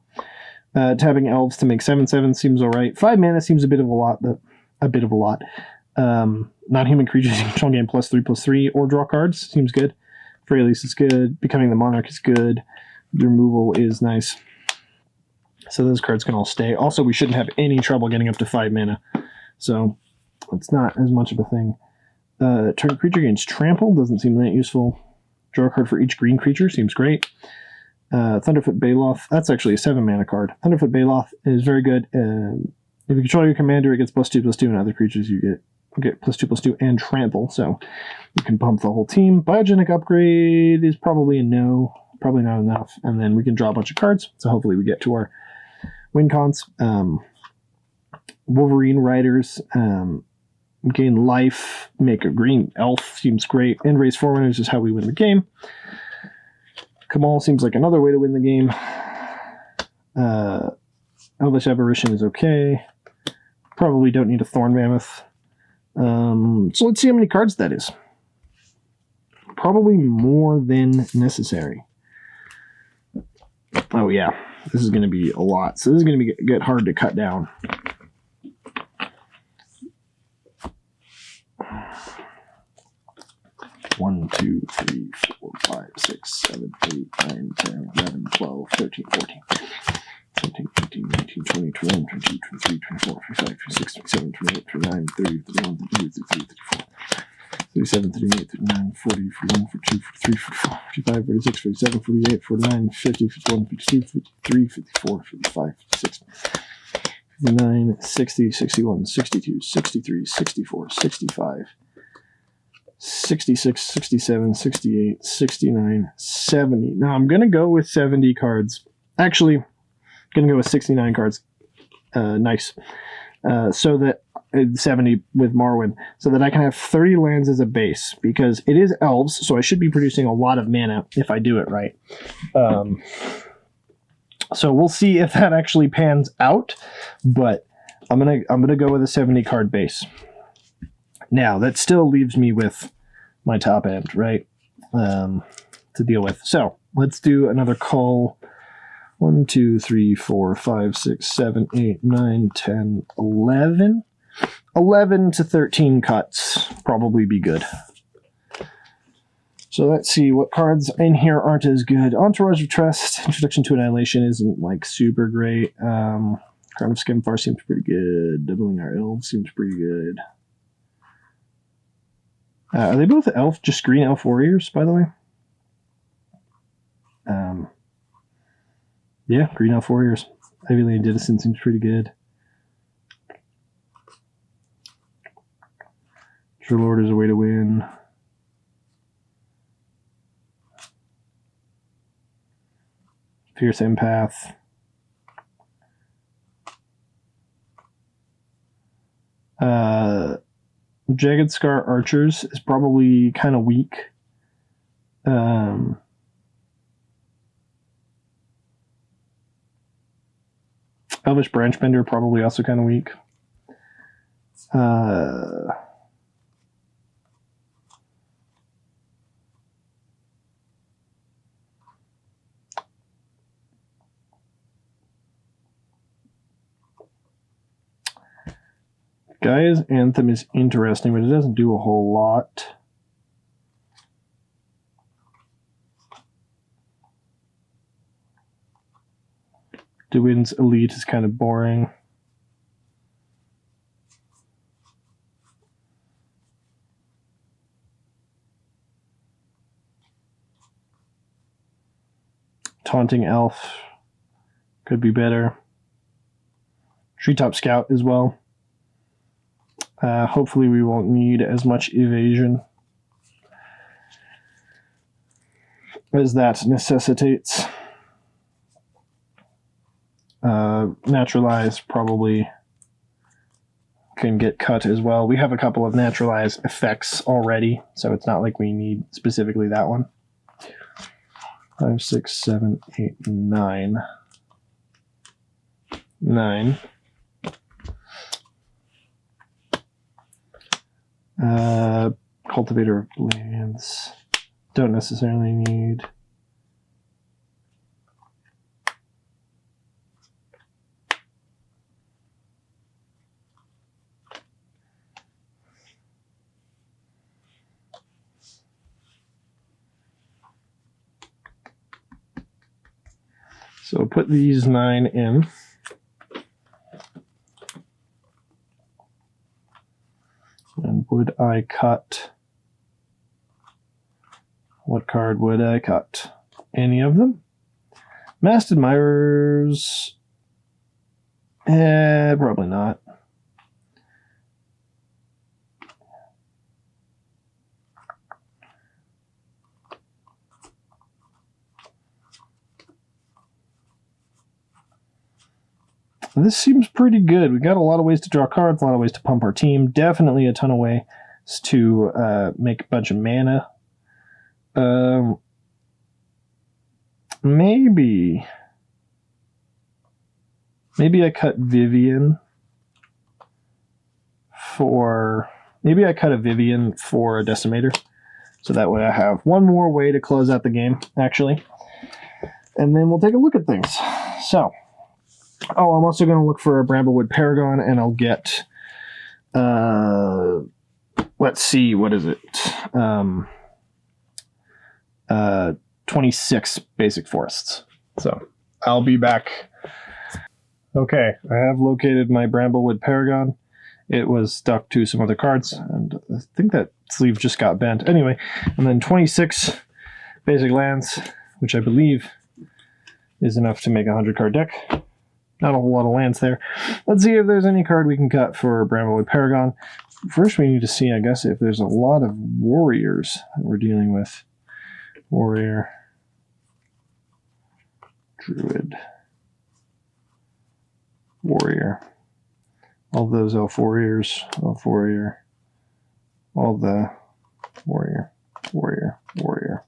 Tabbing elves to make 7/7 seems alright. 5 mana seems a bit of a lot, but a bit of a lot. Non-human creatures you control gain +3/+3 or draw cards seems good. Freyalise is good. Becoming the Monarch is good. The removal is nice. So those cards can all stay. Also, we shouldn't have any trouble getting up to 5 mana. So it's not as much of a thing. Turn creature gains trample. Doesn't seem that useful. Draw a card for each green creature. Seems great. Thunderfoot Baloth. That's actually a 7 mana card. Thunderfoot Baloth is very good. If you control your commander, it gets +2/+2, and other creatures you get +2/+2 and trample. So you can pump the whole team. Biogenic Upgrade is probably a no. Probably not enough. And then we can draw a bunch of cards. So hopefully we get to our win cons. Wolverine Riders. Gain life. Make a green elf. Seems great. And raise Forerunners is how we win the game. Kamal seems like another way to win the game. Elvish Aberration is okay. Probably don't need a Thorn Mammoth. So let's see how many cards that is. Probably more than necessary. Oh yeah, this is going to be a lot. So this is going to get hard to cut down. One, 2, 3, 4, 5, 6, 7, 8, 9, 10, 11, 12, 13, 14, 17, 18, 19, 20, 21, 22, 23, 24, 25, 26, 27, 28, 29, 30, 31, 32, 33, 34, 37, 38, 39, 40, 41, 42, 43, 44, 45, 46, 47, 48, 49, 50, 51, 52, 53, 54, 55, 56, 59, 60, 61, 62, 63, 64, 65, 66, 67, 68, 69, 70. Now I'm going to go with 70 cards. Actually, I'm going to go with 69 cards. Nice. So that 70 with Marwyn, so that I can have 30 lands as a base, because it is elves, so I should be producing a lot of mana if I do it right. So we'll see if that actually pans out, but I'm gonna go with a 70 card base. Now that still leaves me with my top end, right, to deal with. So let's do another call. 1, 2, 3, 4, 5, 6, 7, 8, 9, 10, 11. 11 to 13 cuts probably be good. So let's see what cards in here aren't as good. Entourage of Trust, Introduction to Annihilation isn't like super great. Crown of Skemfar seems pretty good. Doubling Our Elves seems pretty good. Are they both elf, just green elf warriors, by the way? Yeah, green elf warriors. Ivy Lane Denizen seems pretty good. True Lord is a way to win. Fierce Empath. Jagged Scar Archers is probably kind of weak. Elvish Branchbender probably also kind of weak. Gaia's Anthem is interesting, but it doesn't do a whole lot. Dewin's Elite is kind of boring. Taunting Elf could be better. Treetop Scout as well. Hopefully we won't need as much evasion as that necessitates. Naturalize probably can get cut as well. We have a couple of naturalize effects already, so it's not like we need specifically that one. 5, 6, 7, 8, 9. 9. Cultivator of Lands. Don't necessarily need. So put these 9 in. And would I cut? What card would I cut? Any of them? Masked Admirers. Probably not. This seems pretty good. We got a lot of ways to draw cards, a lot of ways to pump our team. Definitely a ton of ways to make a bunch of mana. Maybe I cut Vivian for... Maybe I cut a Vivian for a Decimator. So that way I have one more way to close out the game, actually. And then we'll take a look at things. So... Oh, I'm also going to look for a Bramblewood Paragon, and I'll get, let's see, what is it? 26 basic forests. So I'll be back. Okay, I have located my Bramblewood Paragon. It was stuck to some other cards, and I think that sleeve just got bent. Anyway, and then 26 basic lands, which I believe is enough to make a 100-card deck. Not a whole lot of lands there. Let's see if there's any card we can cut for Bramblewood Paragon. First, we need to see, I guess, if there's a lot of warriors that we're dealing with. Warrior. Druid. Warrior. All those elf warriors. Elf warrior. All the warrior. Warrior. Warrior.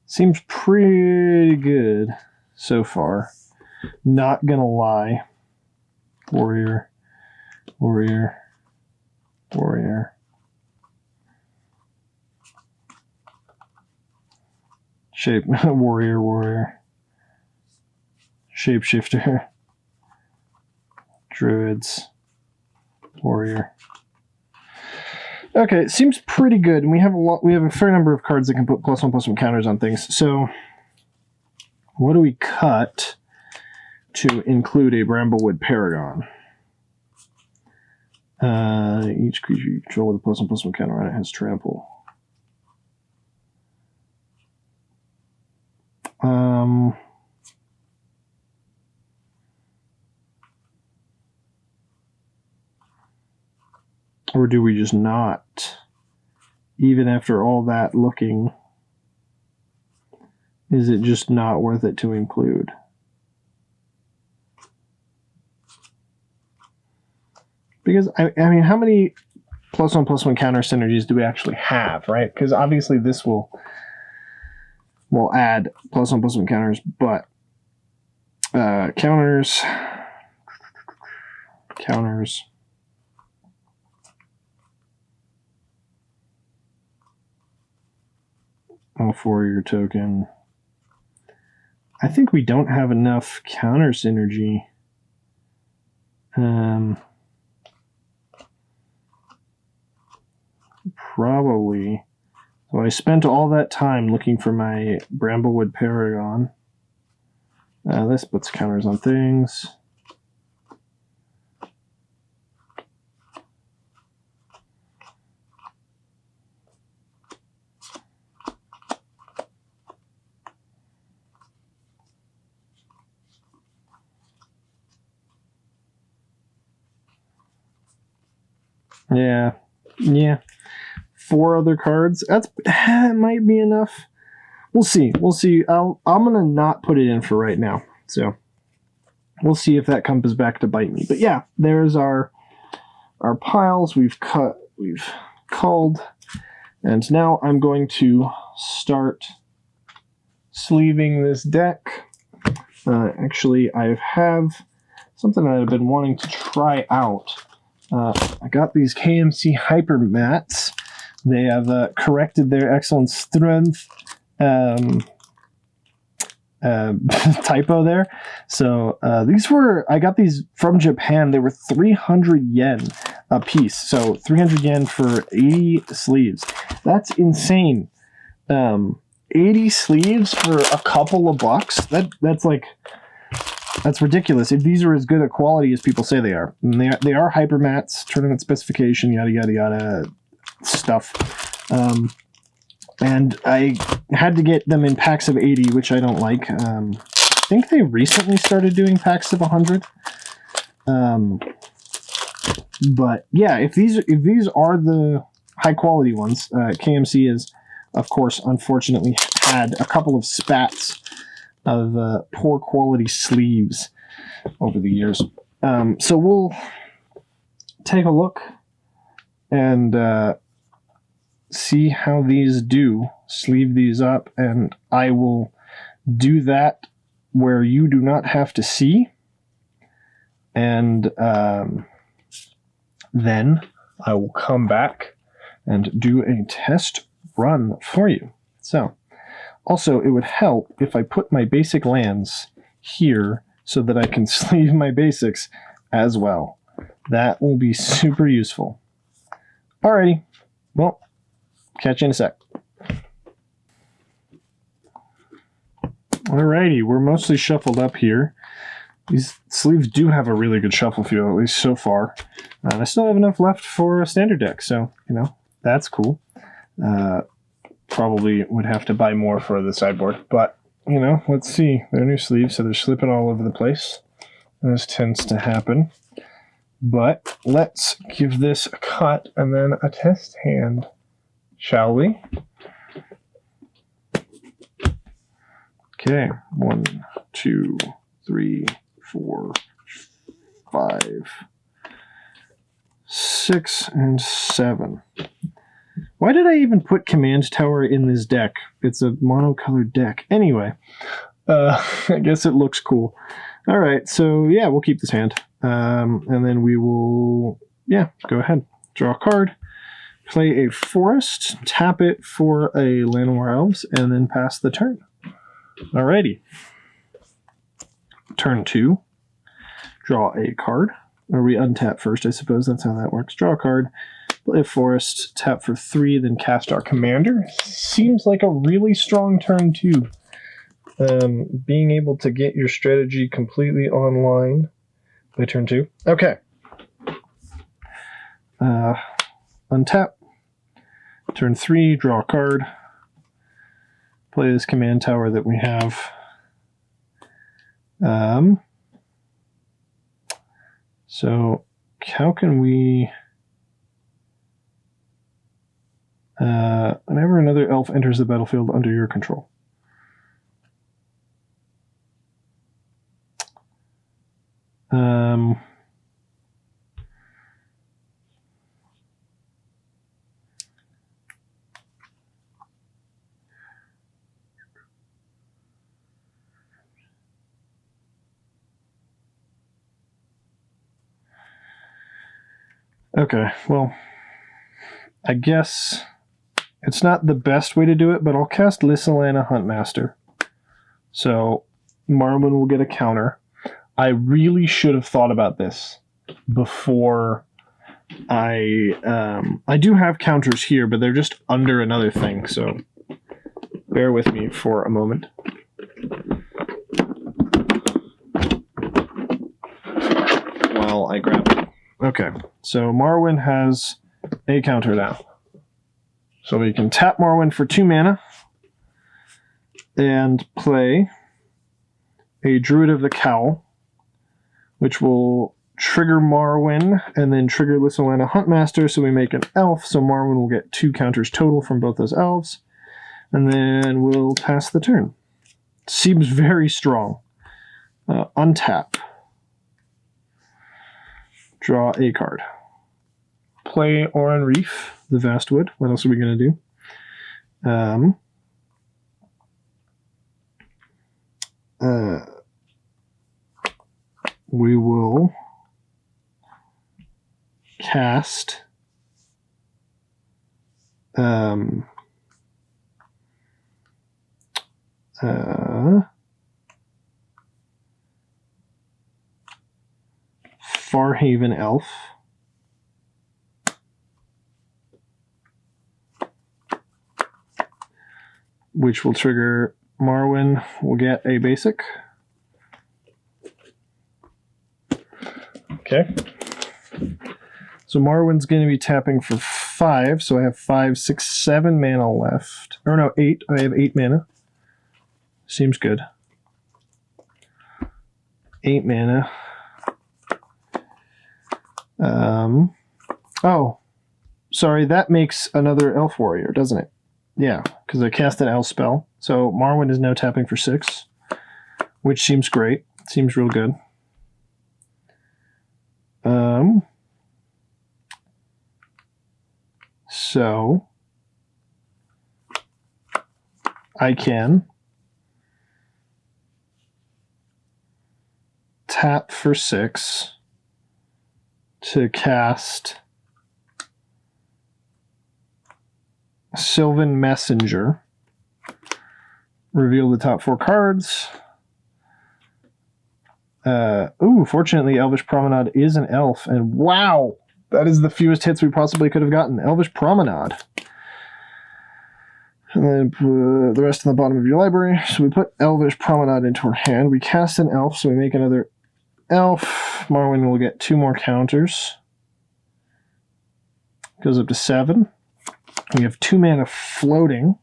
Seems pretty good so far. Not gonna lie. Warrior, warrior, warrior. Shape, warrior, warrior. Shapeshifter. Druids. Warrior. Okay, it seems pretty good. And we have a fair number of cards that can put +1/+1 counters on things. So what do we cut to include a Bramblewood Paragon? Each creature you control with a +1/+1 counter on it has trample. Or do we just not? Even after all that looking, is it just not worth it to include? Because, I mean, how many +1/+1 counter synergies do we actually have, right? Because obviously this will add +1/+1 counters, but counters, all for your token. I think we don't have enough counter synergy. Probably. So I spent all that time looking for my Bramblewood Paragon. This puts counters on things. Yeah. 4 other cards. That might be enough. We'll see. I'm gonna not put it in for right now. So we'll see if that comes back to bite me. But yeah, there's our piles. We've culled, and now I'm going to start sleeving this deck. Actually, I have something that I've been wanting to try out. I got these KMC Hyper Mats. They have corrected their excellent strength typo there. So I got these from Japan. They were 300 yen a piece. So 300 yen for 80 sleeves. That's insane. 80 sleeves for a couple of bucks. That's ridiculous. If these are as good a quality as people say they are. And they are hyper mats, tournament specification, yada yada yada stuff. And I had to get them in packs of 80, which I don't like. I think they recently started doing packs of 100. But yeah, if these are the high quality ones, KMC is, of course, unfortunately had a couple of spats of poor quality sleeves over the years. So we'll take a look and see how these do. Sleeve these up, and I will do that where you do not have to see. And then I will come back and do a test run for you. So, also, it would help if I put my basic lands here so that I can sleeve my basics as well. That will be super useful. Alrighty, well, catch you in a sec. Alrighty, we're mostly shuffled up here. These sleeves do have a really good shuffle feel, at least so far. I still have enough left for a standard deck, so, that's cool. Probably would have to buy more for the sideboard, but, let's see. They're new sleeves, so they're slipping all over the place. This tends to happen. But let's give this a cut and then a test hand, shall we? Okay, 1, 2, 3, 4, 5, 6, and 7. Why did I even put Command Tower in this deck? It's a monocolored deck. Anyway, I guess it looks cool. All right, so yeah, we'll keep this hand. And then we will, go ahead. Draw a card, play a forest, tap it for a Llanowar Elves, and then pass the turn. Alrighty. Turn 2. Draw a card. Or we untap first, I suppose. That's how that works. Draw a card. Play a forest, tap for 3, then cast our commander. Seems like a really strong turn 2. Being able to get your strategy completely online by turn 2. Okay. untap. Turn 3, draw a card. Play this command tower that we have. So how can we... whenever another elf enters the battlefield under your control. Okay, well, I guess it's not the best way to do it, but I'll cast Lyssalana Huntmaster. So Marwyn will get a counter. I really should have thought about this before I do have counters here, but they're just under another thing, so bear with me for a moment. While I grab it. Okay, so Marwyn has a counter now. So we can tap Marwyn for 2 mana and play a Druid of the Cowl, which will trigger Marwyn and then trigger Lyssalana Huntmaster, so we make an elf, so Marwyn will get 2 counters total from both those elves, and then we'll pass the turn. Seems very strong. Untap. Draw a card. Play Oran Reef, the Vastwood. What else are we going to do? We will cast Farhaven Elf. Which will trigger Marwyn. We'll get a basic. Okay. So Marwyn's going to be tapping for 5, so I have 5, 6, 7 mana left. Or no, 8. I have 8 mana. Seems good. 8 mana. Oh, sorry, that makes another elf warrior, doesn't it? Yeah, because I cast an elf spell. So Marwyn is now tapping for 6, which seems great. Seems real good. So I can tap for 6 to cast Sylvan Messenger. Reveal the top 4 cards. Fortunately, Elvish Promenade is an elf, and wow, that is the fewest hits we possibly could have gotten. Elvish Promenade. And then put the rest in the bottom of your library. So we put Elvish Promenade into our hand. We cast an elf, so we make another elf. Marwyn will get 2 more counters. Goes up to 7. We have 2 mana floating.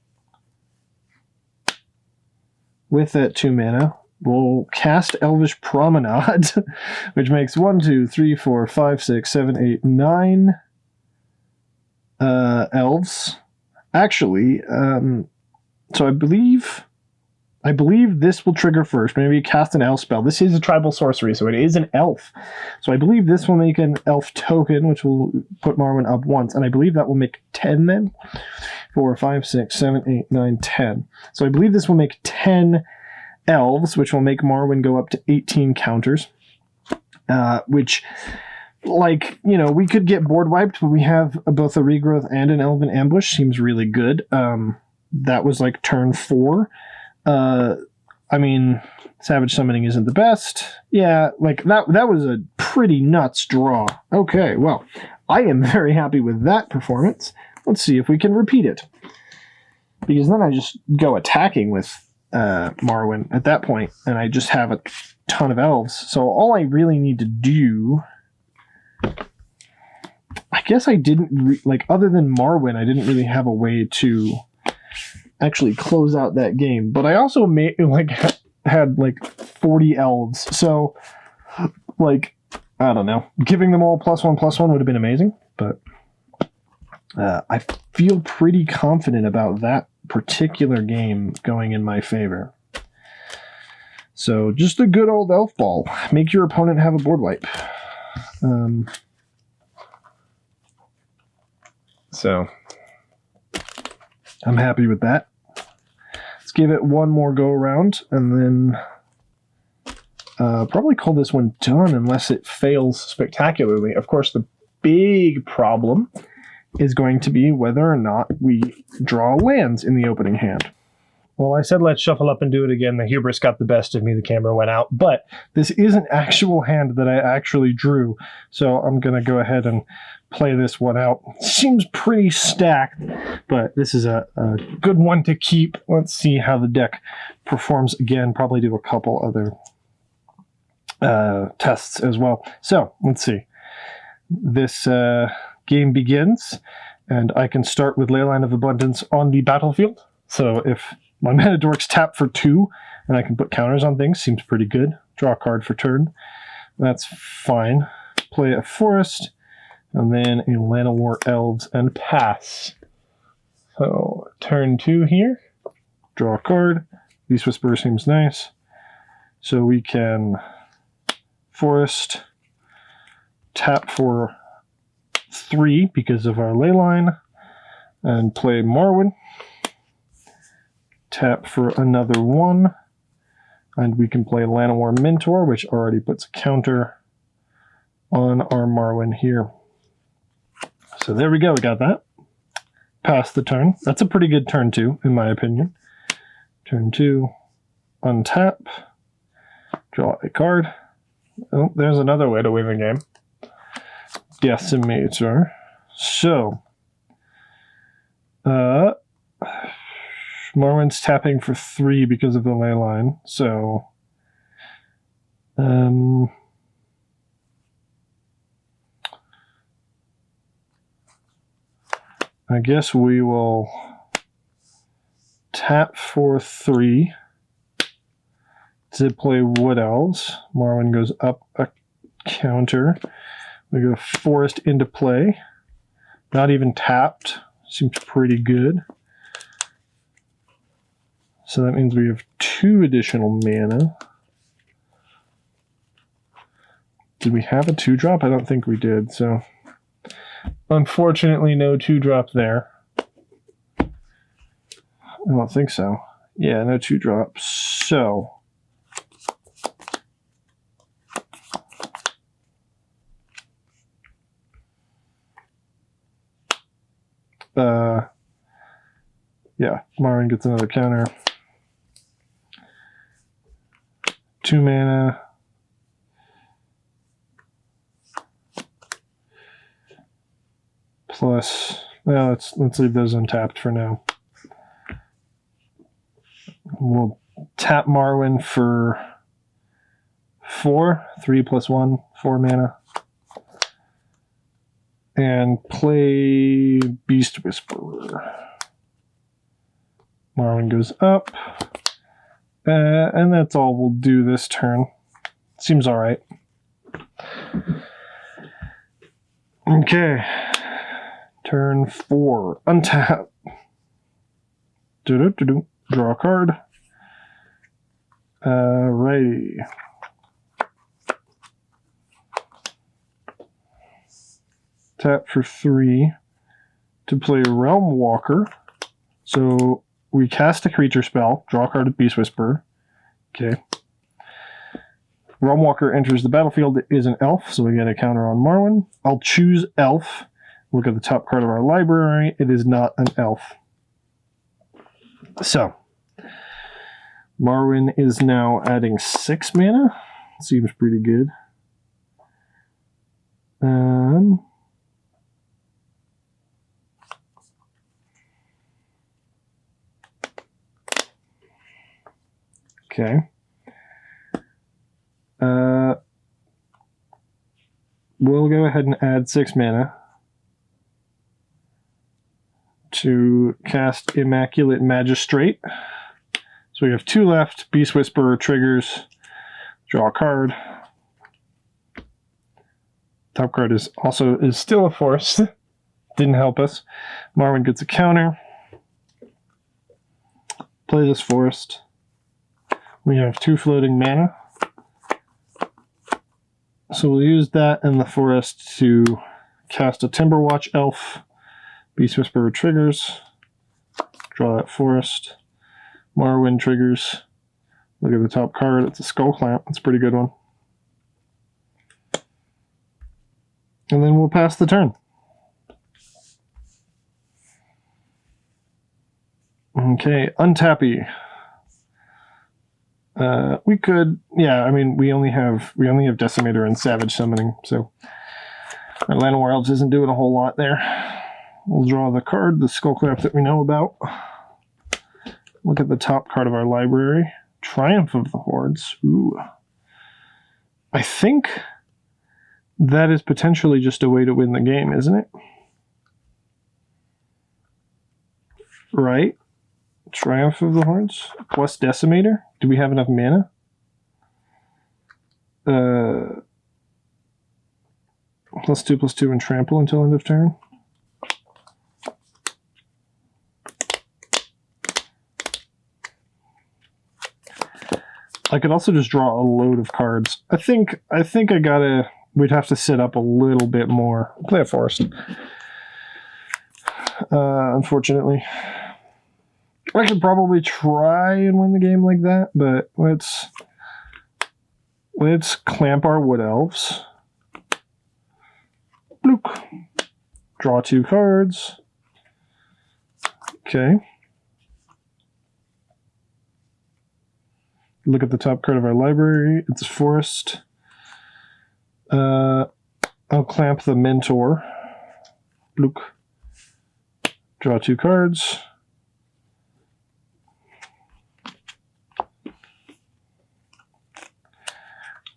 With that 2 mana, we'll cast Elvish Promenade, which makes 1, 2, 3, 4, 5, 6, 7, 8, 9 elves. Actually, so I believe this will trigger first. Maybe cast an elf spell. This is a tribal sorcery, so it is an elf. So I believe this will make an elf token, which will put Marwyn up once, and I believe that will make 10 then. 4, 5, 6, 7, 8, 9, 10. So I believe this will make 10 elves, which will make Marwyn go up to 18 counters. Which, like, you know, we could get board wiped, but we have both a regrowth and an elven ambush. Seems really good. That was like turn 4. I mean, Savage Summoning isn't the best. Yeah, like that was a pretty nuts draw. Okay, well, I am very happy with that performance. Let's see if we can repeat it. Because then I just go attacking with Marwyn at that point, and I just have a ton of elves. So all I really need to do... I guess I didn't, like, other than Marwyn, I didn't really have a way to actually close out that game. But I also had like 40 elves. So, like, I don't know. Giving them all +1/+1 would have been amazing. But I feel pretty confident about that particular game going in my favor. So just a good old elf ball. Make your opponent have a board wipe. So I'm happy with that. Let's give it one more go around and then probably call this one done unless it fails spectacularly. Of course, the big problem is going to be whether or not we draw lands in the opening hand. Well, I said let's shuffle up and do it again. The hubris got the best of me. The camera went out. But this is an actual hand that I actually drew. So I'm going to go ahead and play this one out. Seems pretty stacked, but this is a good one to keep. Let's see how the deck performs again. Probably do a couple other tests as well. So let's see. This game begins, and I can start with Leyline of Abundance on the battlefield. So if my mana dorks tap for 2, and I can put counters on things, seems pretty good. Draw a card for turn. That's fine. Play a forest, and then a Llanowar Elves, and pass. So turn 2 here. Draw a card. Beast Whisperer seems nice. So we can forest, tap for 3 because of our Leyline, and play Marwyn. Tap for another 1, and we can play Llanowar Mentor, which already puts a counter on our Marwyn here. So there we go, we got that. Pass the turn. That's a pretty good turn 2, in my opinion. Turn 2, untap, draw a card. Oh, there's another way to win the game. Decimator. So, Marwyn's tapping for 3 because of the Leyline. So, I guess we will tap for 3 to play Wood Elves. Marwyn goes up a counter. We go Forest into play. Not even tapped. Seems pretty good. So that means we have 2 additional mana. Did we have a 2-drop? I don't think we did, so unfortunately no 2-drop there. I don't think so. Yeah, no 2-drop. So yeah, Marwyn gets another counter. 2 mana. Plus, well, let's leave those untapped for now. We'll tap Marwyn for 4, 3 plus 1, 4 mana. And play Beast Whisperer. Marwyn goes up. And that's all we'll do this turn. Seems alright. Okay. Turn 4. Untap. Draw a card. Righty. Tap for 3 to play Realm Walker. So we cast a creature spell, draw a card with Beast Whisperer. Okay. Realm Walker enters the battlefield. It is an elf, so we get a counter on Marwyn. I'll choose elf. Look at the top card of our library. It is not an elf. So, Marwyn is now adding 6 mana. Seems pretty good. Okay. We'll go ahead and add 6 mana. to cast Immaculate Magistrate. So we have 2 left. Beast Whisperer triggers. Draw a card. Top card is still a forest. Didn't help us. Marwyn gets a counter. Play this forest. We have 2 floating mana. So we'll use that and the forest to cast a Timberwatch Elf. Beast Whisperer triggers. Draw that forest. Marwyn triggers. Look at the top card. It's a Skull Clamp. It's a pretty good one. And then we'll pass the turn. Okay, Untappy. We could, yeah, I mean, we only have Decimator and Savage Summoning, so our Llanowar Elves isn't doing a whole lot there. We'll draw the card, the Skullclap that we know about. Look at the top card of our library. Triumph of the Hordes. Ooh. I think that is potentially just a way to win the game, isn't it? Right? Triumph of the Hordes plus Decimator. Do we have enough mana? +2/+2 and trample until end of turn. I could also just draw a load of cards. I think we'd have to set up a little bit more. Play a forest. Unfortunately. I could probably try and win the game like that, but let's clamp our Wood Elves. Bloop. Draw 2 cards. Okay. Look at the top card of our library. It's a forest. I'll clamp the Mentor. Bloop. Draw 2 cards.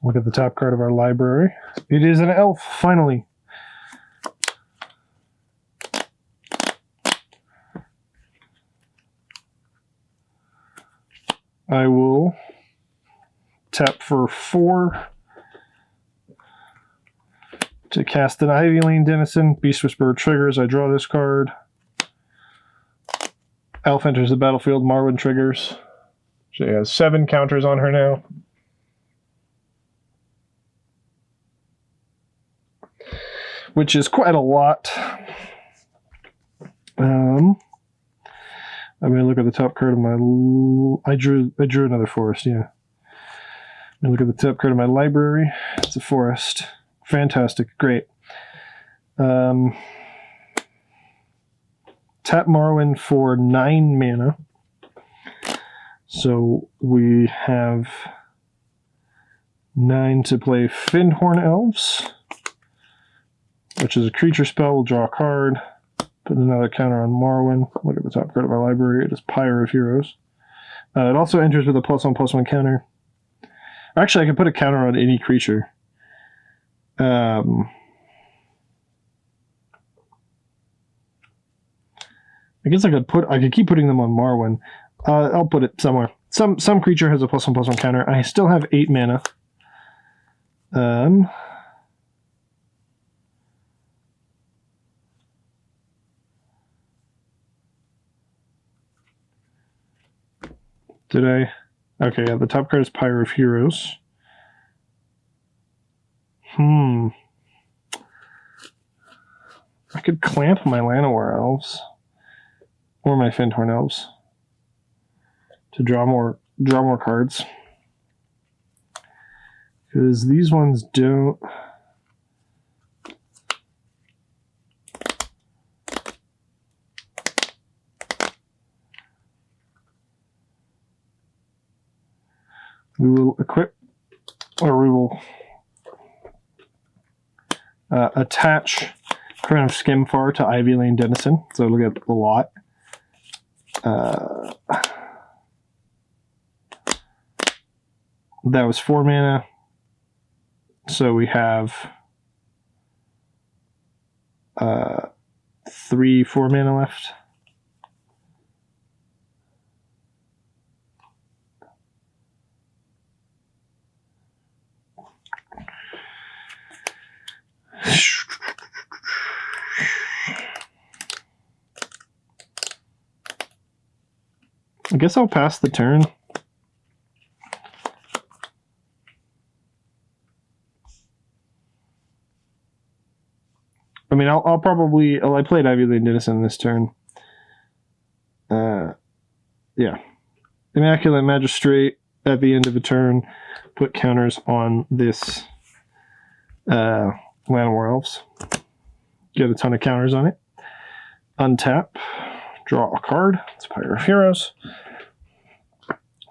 Look at the top card of our library. It is an elf, finally. I will tap for 4 to cast an Ivy Lane Denizen. Beast Whisperer triggers. I draw this card. Elf enters the battlefield. Marwyn triggers. She has 7 counters on her now. Which is quite a lot. I'm going to look at the top card of my... I drew another forest, yeah. I'm going to look at the top card of my library. It's a forest. Fantastic. Great. Tap Marwyn for 9 mana. So we have 9 to play Fyndhorn Elves, which is a creature spell. We'll draw a card. Put another counter on Marwyn. Look at the top card of our library. It is Pyre of Heroes. It also enters with a +1/+1 counter. Actually, I can put a counter on any creature. I guess I could keep putting them on Marwyn. I'll put it somewhere. Some creature has a +1/+1 counter. I still have 8 mana. Did I? Okay, yeah, the top card is Pyre of Heroes. I could clamp my Llanowar Elves. Or my Fyndhorn Elves. To draw more cards. Because these ones don't... We will equip, or we will attach Crown of Skimfar to Ivy Lane Denizen. So look at the lot. That was 4 mana. So we have 3 4 mana left. I guess I'll pass the turn. I mean, I'll probably... Oh, I played Finalizing the Deck this turn. Yeah. Immaculate Magistrate at the end of a turn. Put counters on this Land War Elves. Get a ton of counters on it. Untap. Draw a card. It's Pyre of Heroes.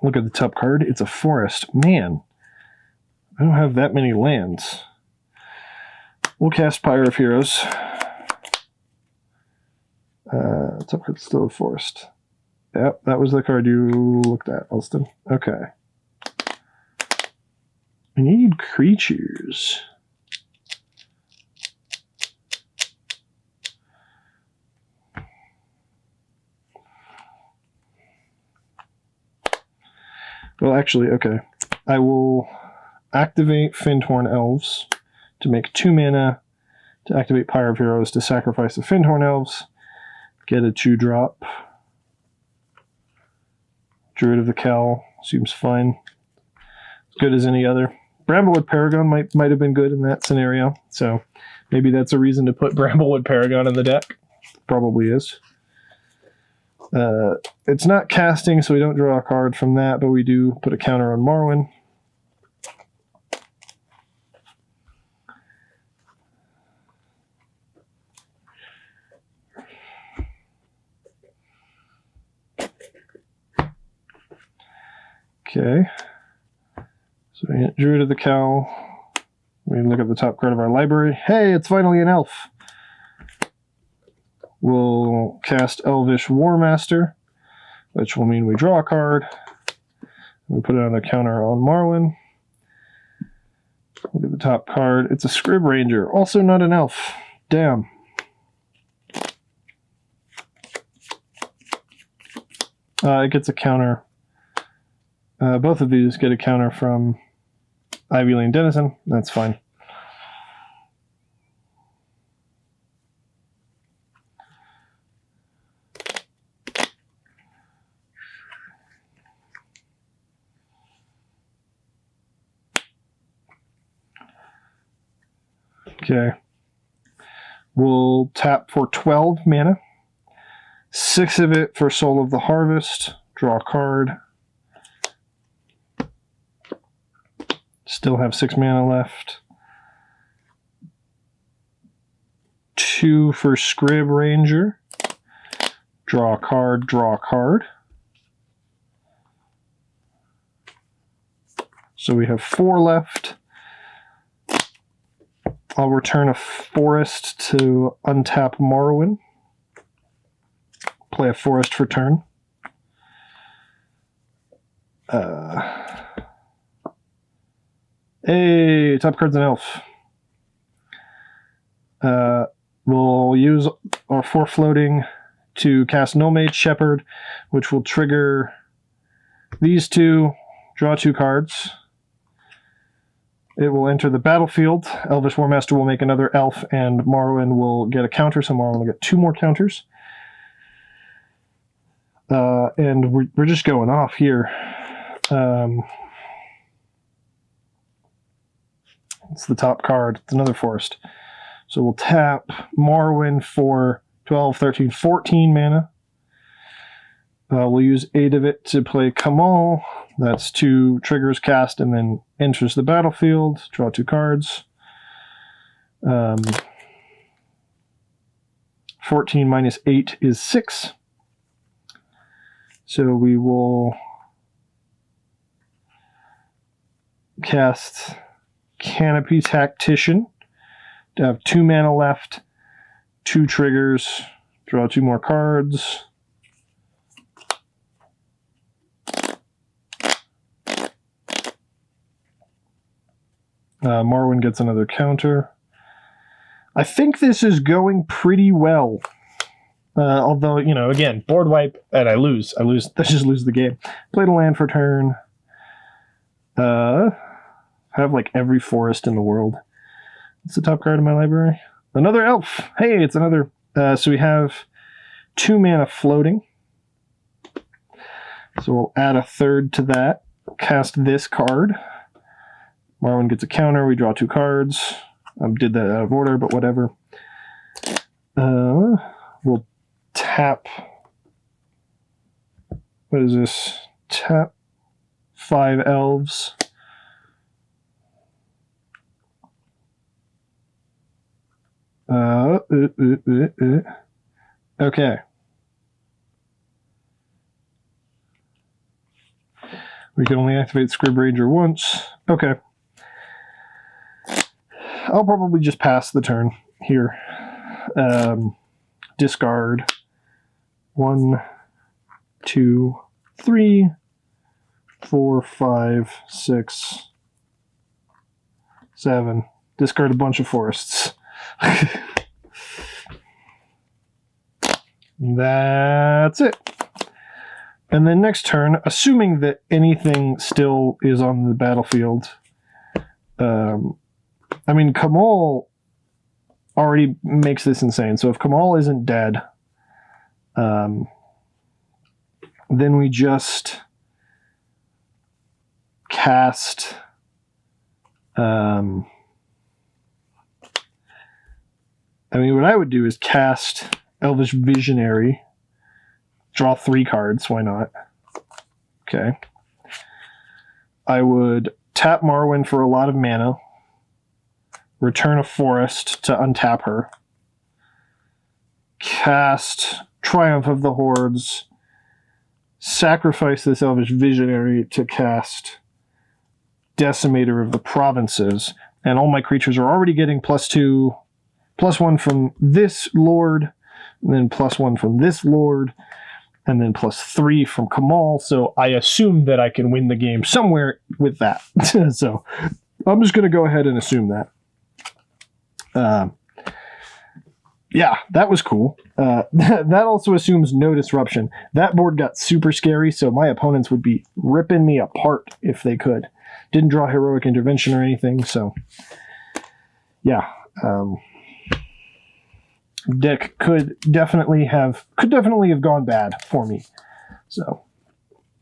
Look at the top card. It's a forest. Man, I don't have that many lands. We'll cast Pyre of Heroes. Top card's still a forest. Yep, that was the card you looked at, Elston. Okay. I need creatures. Well, actually, okay. I will activate Fyndhorn Elves to make 2 mana to activate Pyre of Heroes to sacrifice the Fyndhorn Elves. Get a 2-drop. Druid of the Cowl seems fine. As good as any other. Bramblewood Paragon might have been good in that scenario, so maybe that's a reason to put Bramblewood Paragon in the deck. Probably is. It's not casting, so we don't draw a card from that, but we do put a counter on Marwyn. Okay. So we hit Druid of the Cowl. We look at the top card of our library. Hey, it's finally an elf. We'll cast Elvish Warmaster, which will mean we draw a card. We put it on the counter on Marwyn. Look at the top card. It's a Scrib Ranger, also not an elf. Damn. It gets a counter. Both of these get a counter from Finalizing the Deck. That's fine. Okay. We'll tap for 12 mana. 6 of it for Soul of the Harvest. Draw a card. Still have 6 mana left. 2 for Scrib Ranger. Draw a card, draw a card. So we have 4 left. I'll return a forest to untap Marwyn. Play a forest for turn. Hey, top card's an elf. We'll use our 4 floating to cast No Mage Shepherd, which will trigger these 2, draw 2 cards. It will enter the battlefield. Elvish Warmaster will make another elf, and Marwyn will get a counter, so Marwyn will get 2 more counters. And we're just going off here. It's the top card. It's another forest. So we'll tap Marwyn for 12, 13, 14 mana. We'll use 8 of it to play Kamal. That's 2 triggers cast and then enters the battlefield. Draw 2 cards. 14 minus 8 is 6. So we will cast Canopy Tactician to have 2 mana left, 2 triggers, draw 2 more cards. Marwyn gets another counter. I think this is going pretty well. Although, you know, again, board wipe and I lose. I just lose the game. Played a land for turn. Have like every forest in the world. What's the top card in my library? Another elf. Hey, it's another. So we have 2 mana floating. So we'll add a third to that. Cast this card. Marwyn gets a counter. We draw 2 cards. I did that out of order, but whatever. We'll tap. What is this? Tap 5 elves. Okay. We can only activate Scrib Ranger once. Okay. I'll probably just pass the turn here. Discard 1, 2, 3, 4, 5, 6, 7. Discard a bunch of forests. That's it. And then next turn, assuming that anything still is on the battlefield, I mean, Kamal already makes this insane. So if Kamal isn't dead, then we just cast... I mean, what I would do is cast Elvish Visionary, draw 3 cards, why not? Okay. I would tap Marwyn for a lot of mana, return a forest to untap her, cast Triumph of the Hordes, sacrifice this Elvish Visionary to cast Decimator of the Provinces, and all my creatures are already getting +2, +1 from this Lord, and then +1 from this Lord, and then +3 from Kamal, so I assume that I can win the game somewhere with that. So I'm just going to go ahead and assume that. Yeah, that was cool. That also assumes no disruption. That board got super scary, so my opponents would be ripping me apart if they could. Didn't draw Heroic Intervention or anything, so yeah. Deck could definitely have gone bad for me. So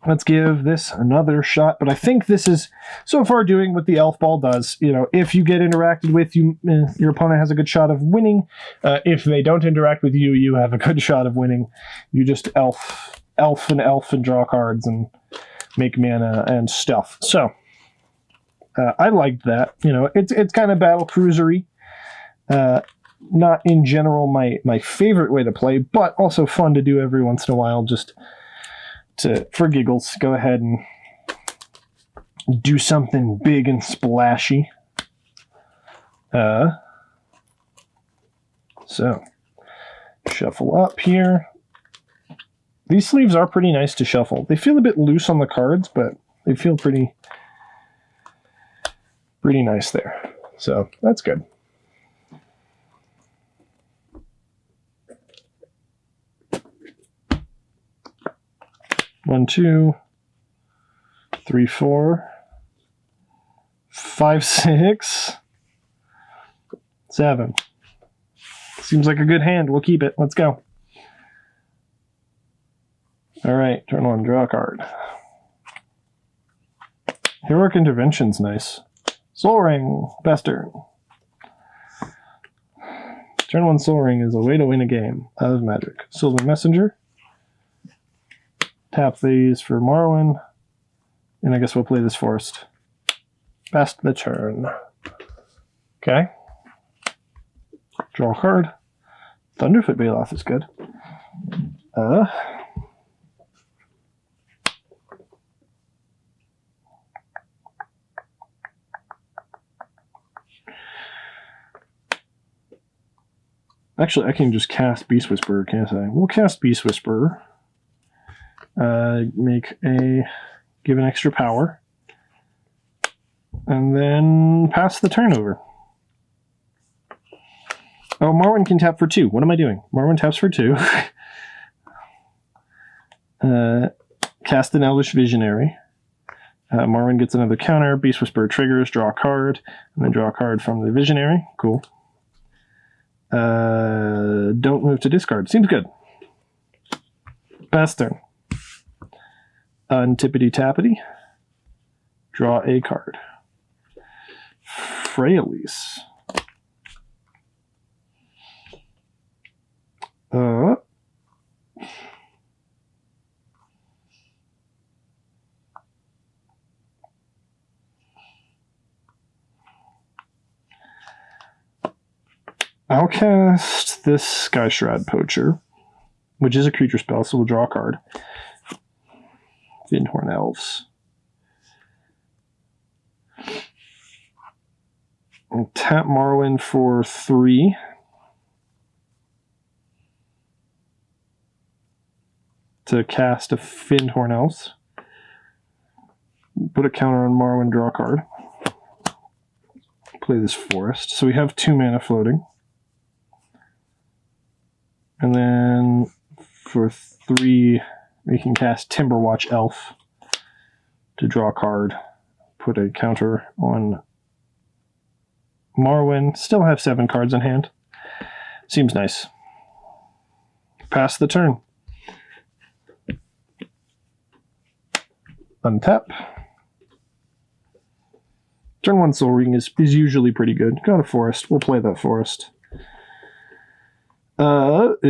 let's give this another shot. But I think this is so far doing what the elf ball does. You know, if you get interacted with, your opponent has a good shot of winning. If they don't interact with you, you have a good shot of winning. You just elf and draw cards and make mana and stuff. So I liked that. You know, it's kind of battle cruisery. Not in general my favorite way to play, but also fun to do every once in a while, just for giggles. Go ahead and do something big and splashy. So shuffle up here. These sleeves are pretty nice to shuffle. They feel a bit loose on the cards, but they feel pretty nice there. So that's good. 1, 2, 3, 4, 5, 6, 7. Seems like a good hand. We'll keep it. Let's go. All right, turn 1, draw a card. Heroic Intervention's nice. Soul Ring, best turn. Turn 1 Soul Ring is a way to win a game of Magic. Silver Messenger. Tap these for Marwyn. And I guess we'll play this Forest. Best the turn. Okay. Draw a card. Thunderfoot Baloth is good. Actually, I can just cast Beast Whisperer, can't I? We'll cast Beast Whisperer. Give an extra power. And then pass the turn over. Oh, Marwyn can tap for 2. What am I doing? Marwyn taps for 2. Cast an Elvish Visionary. Marwyn gets another counter. Beast Whisperer triggers, draw a card, and then draw a card from the Visionary. Cool. Don't move to discard. Seems good. Pass turn. Untippity Tappity. Draw a card. Freyalise. I'll cast this Sky Shroud Poacher, which is a creature spell, so we'll draw a card. Vindhorn Elves. And tap Marwyn for 3. To cast a Vindhorn Elves. Put a counter on Marwyn, draw a card. Play this Forest. So we have 2 mana floating. And then for 3, we can cast Timberwatch Elf to draw a card. Put a counter on Marwyn. Still have 7 cards in hand. Seems nice. Pass the turn. Untap. Turn 1 Soul Ring is usually pretty good. Got a Forest. We'll play that Forest. Okay,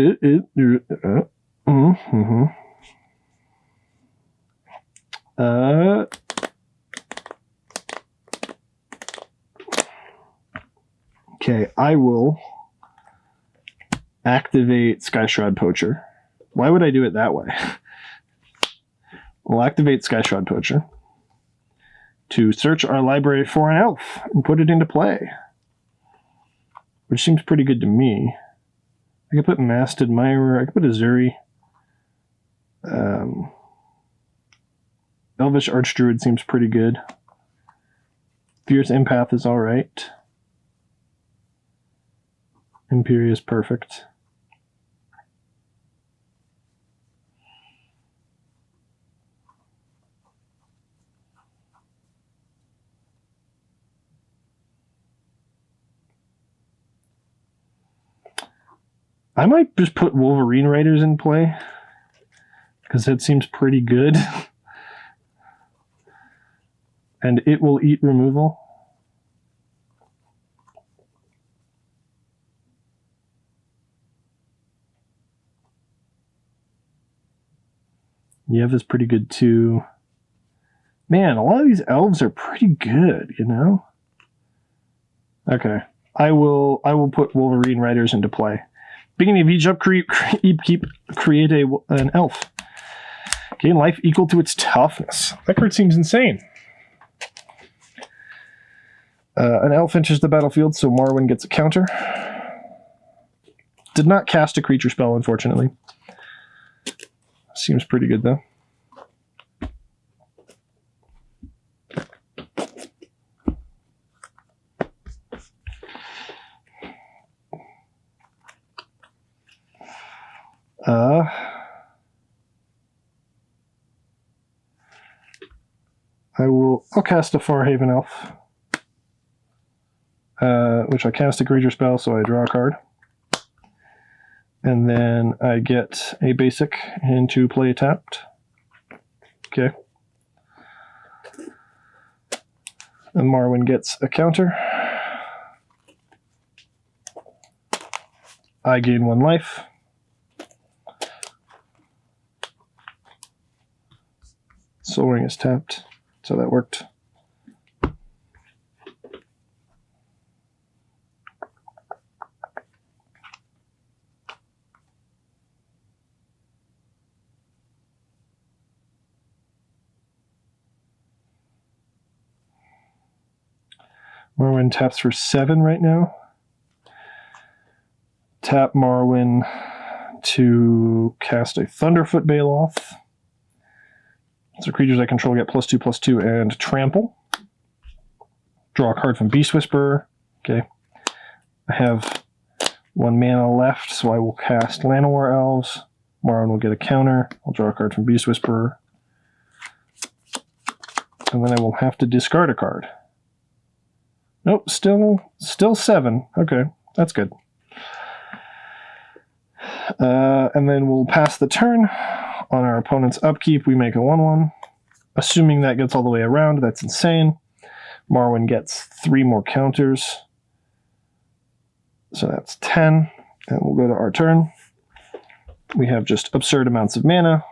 I will activate Sky Shroud Poacher. Why would I do it that way? We'll activate Sky Shroud Poacher to search our library for an elf and put it into play, which seems pretty good to me. I could put Masked Admirer. I could put Azuri. Elvish Archdruid seems pretty good. Fierce Empath is alright. Imperious perfect. I might just put Wolverine Riders in play, because that seems pretty good. And it will eat removal. Yev is pretty good too. Man, a lot of these elves are pretty good, you know? Okay. I will put Wolverine Riders into play. Beginning of each upkeep, create an elf. Gain life equal to its toughness. That card seems insane. An elf enters the battlefield, so Marwyn gets a counter. Did not cast a creature spell, unfortunately. Seems pretty good, though. I'll cast a Farhaven Elf, which I cast a creature spell, so I draw a card. And then I get a basic into play tapped. Okay. And Marwyn gets a counter. I gain 1 life. Soul Ring is tapped, so that worked. Marwyn taps for 7 right now. Tap Marwyn to cast a Thunderfoot Baloth. So creatures I control get +2/+2 and trample. Draw a card from Beast Whisperer. Okay. I have 1 mana left, so I will cast Llanowar Elves. Marwyn will get a counter. I'll draw a card from Beast Whisperer. And then I will have to discard a card. Nope, still 7. Okay, that's good. And then we'll pass the turn. On our opponent's upkeep, we make a 1/1. Assuming that gets all the way around, that's insane. Marwyn gets 3 more counters. So that's 10. And we'll go to our turn. We have just absurd amounts of mana.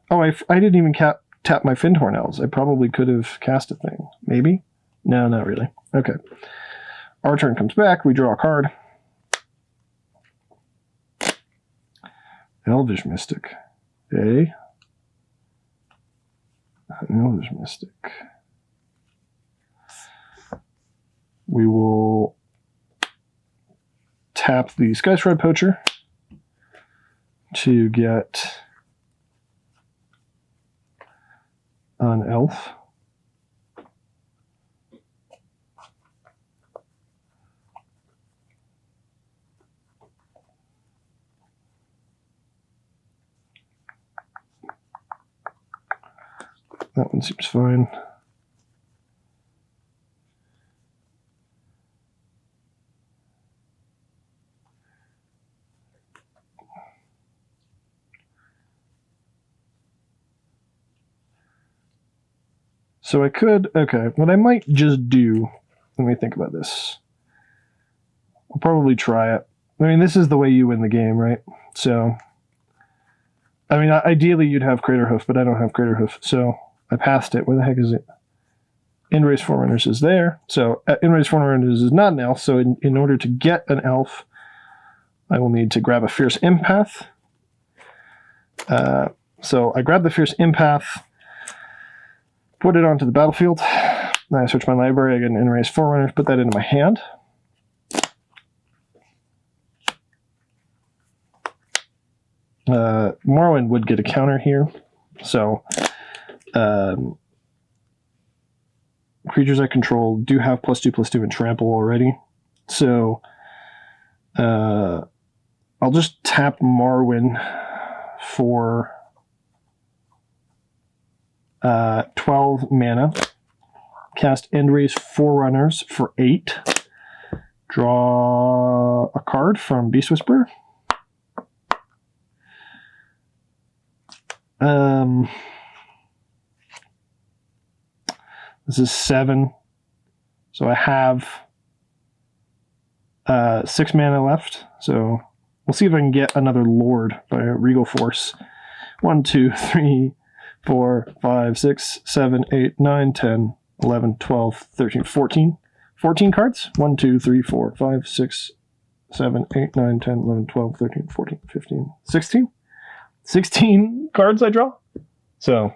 Oh, I didn't even tap my Fyndhorn Elves. I probably could have cast a thing. Maybe? No, not really. Okay. Our turn comes back. We draw a card. Elvish Mystic. Okay. Elvish Mystic. We will tap the Skyshroud Poacher to get an elf. That one seems fine. So I could, okay, what I might just do, let me think about this. I'll probably try it. I mean, this is the way you win the game, right? So, I mean, ideally you'd have Craterhoof, but I don't have Craterhoof, so I passed it. Where the heck is it? Enraged Forerunners is there. So Enraged Forerunners is not an elf, so in order to get an elf, I will need to grab a Fierce Empath. So I grab the Fierce Empath, put it onto the battlefield. Then I search my library, I get an Enraged Forerunners, put that into my hand. Marwyn would get a counter here. So creatures I control do have +2/+2 and trample already. So I'll just tap Marwyn for 12 mana. Cast Enraged Forerunners for 8. Draw a card from Beast Whisperer. This is 7. So I have 6 mana left. So we'll see if I can get another Lord by Regal Force. 1, 2, 3, 4, 5, 6, 7, 8, 9, 10, 11, 12, 13, 14. 14 cards. 1, 2, 3, 4, 5, 6, 7, 8, 9, 10, 11, 12, 13, 14, 15, 16. 16 cards I draw. So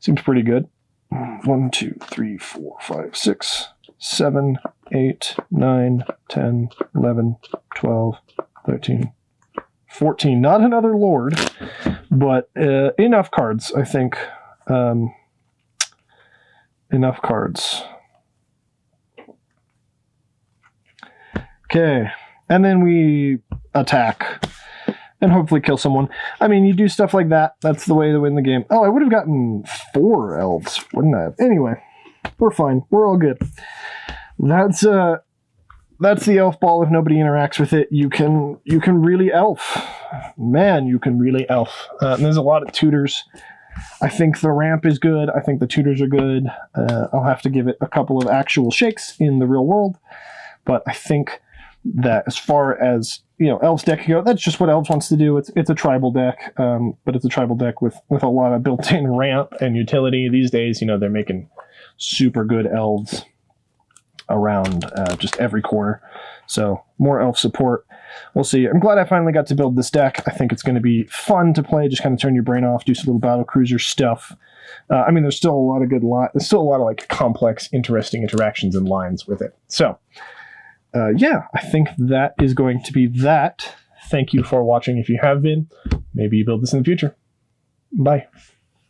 seems pretty good. 1, 2, 3, 4, 5, 6, 7, 8, 9, 10, 11, 12, 13, 14. Not another Lord, but enough cards, I think. Enough cards. Okay. And then we attack and hopefully kill someone. I mean, you do stuff like that. That's the way to win the game. Oh, I would have gotten 4 elves, wouldn't I? Anyway, we're fine. We're all good. That's the elf ball. If nobody interacts with it, you can really elf. Man, you can really elf. And there's a lot of tutors. I think the ramp is good. I think the tutors are good. I'll have to give it a couple of actual shakes in the real world. But I think that as far as, you know, Elves deck go, that's just what Elves wants to do. It's a tribal deck, but it's a tribal deck with a lot of built-in ramp and utility. These days, you know, they're making super good Elves around just every corner. So more Elf support. We'll see. I'm glad I finally got to build this deck. I think it's going to be fun to play. Just kind of turn your brain off, do some little battle cruiser stuff. I mean, there's still a lot of there's still a lot of like complex, interesting interactions and lines with it. So yeah, I think that is going to be that. Thank you for watching if you have been. Maybe you build this in the future. Bye.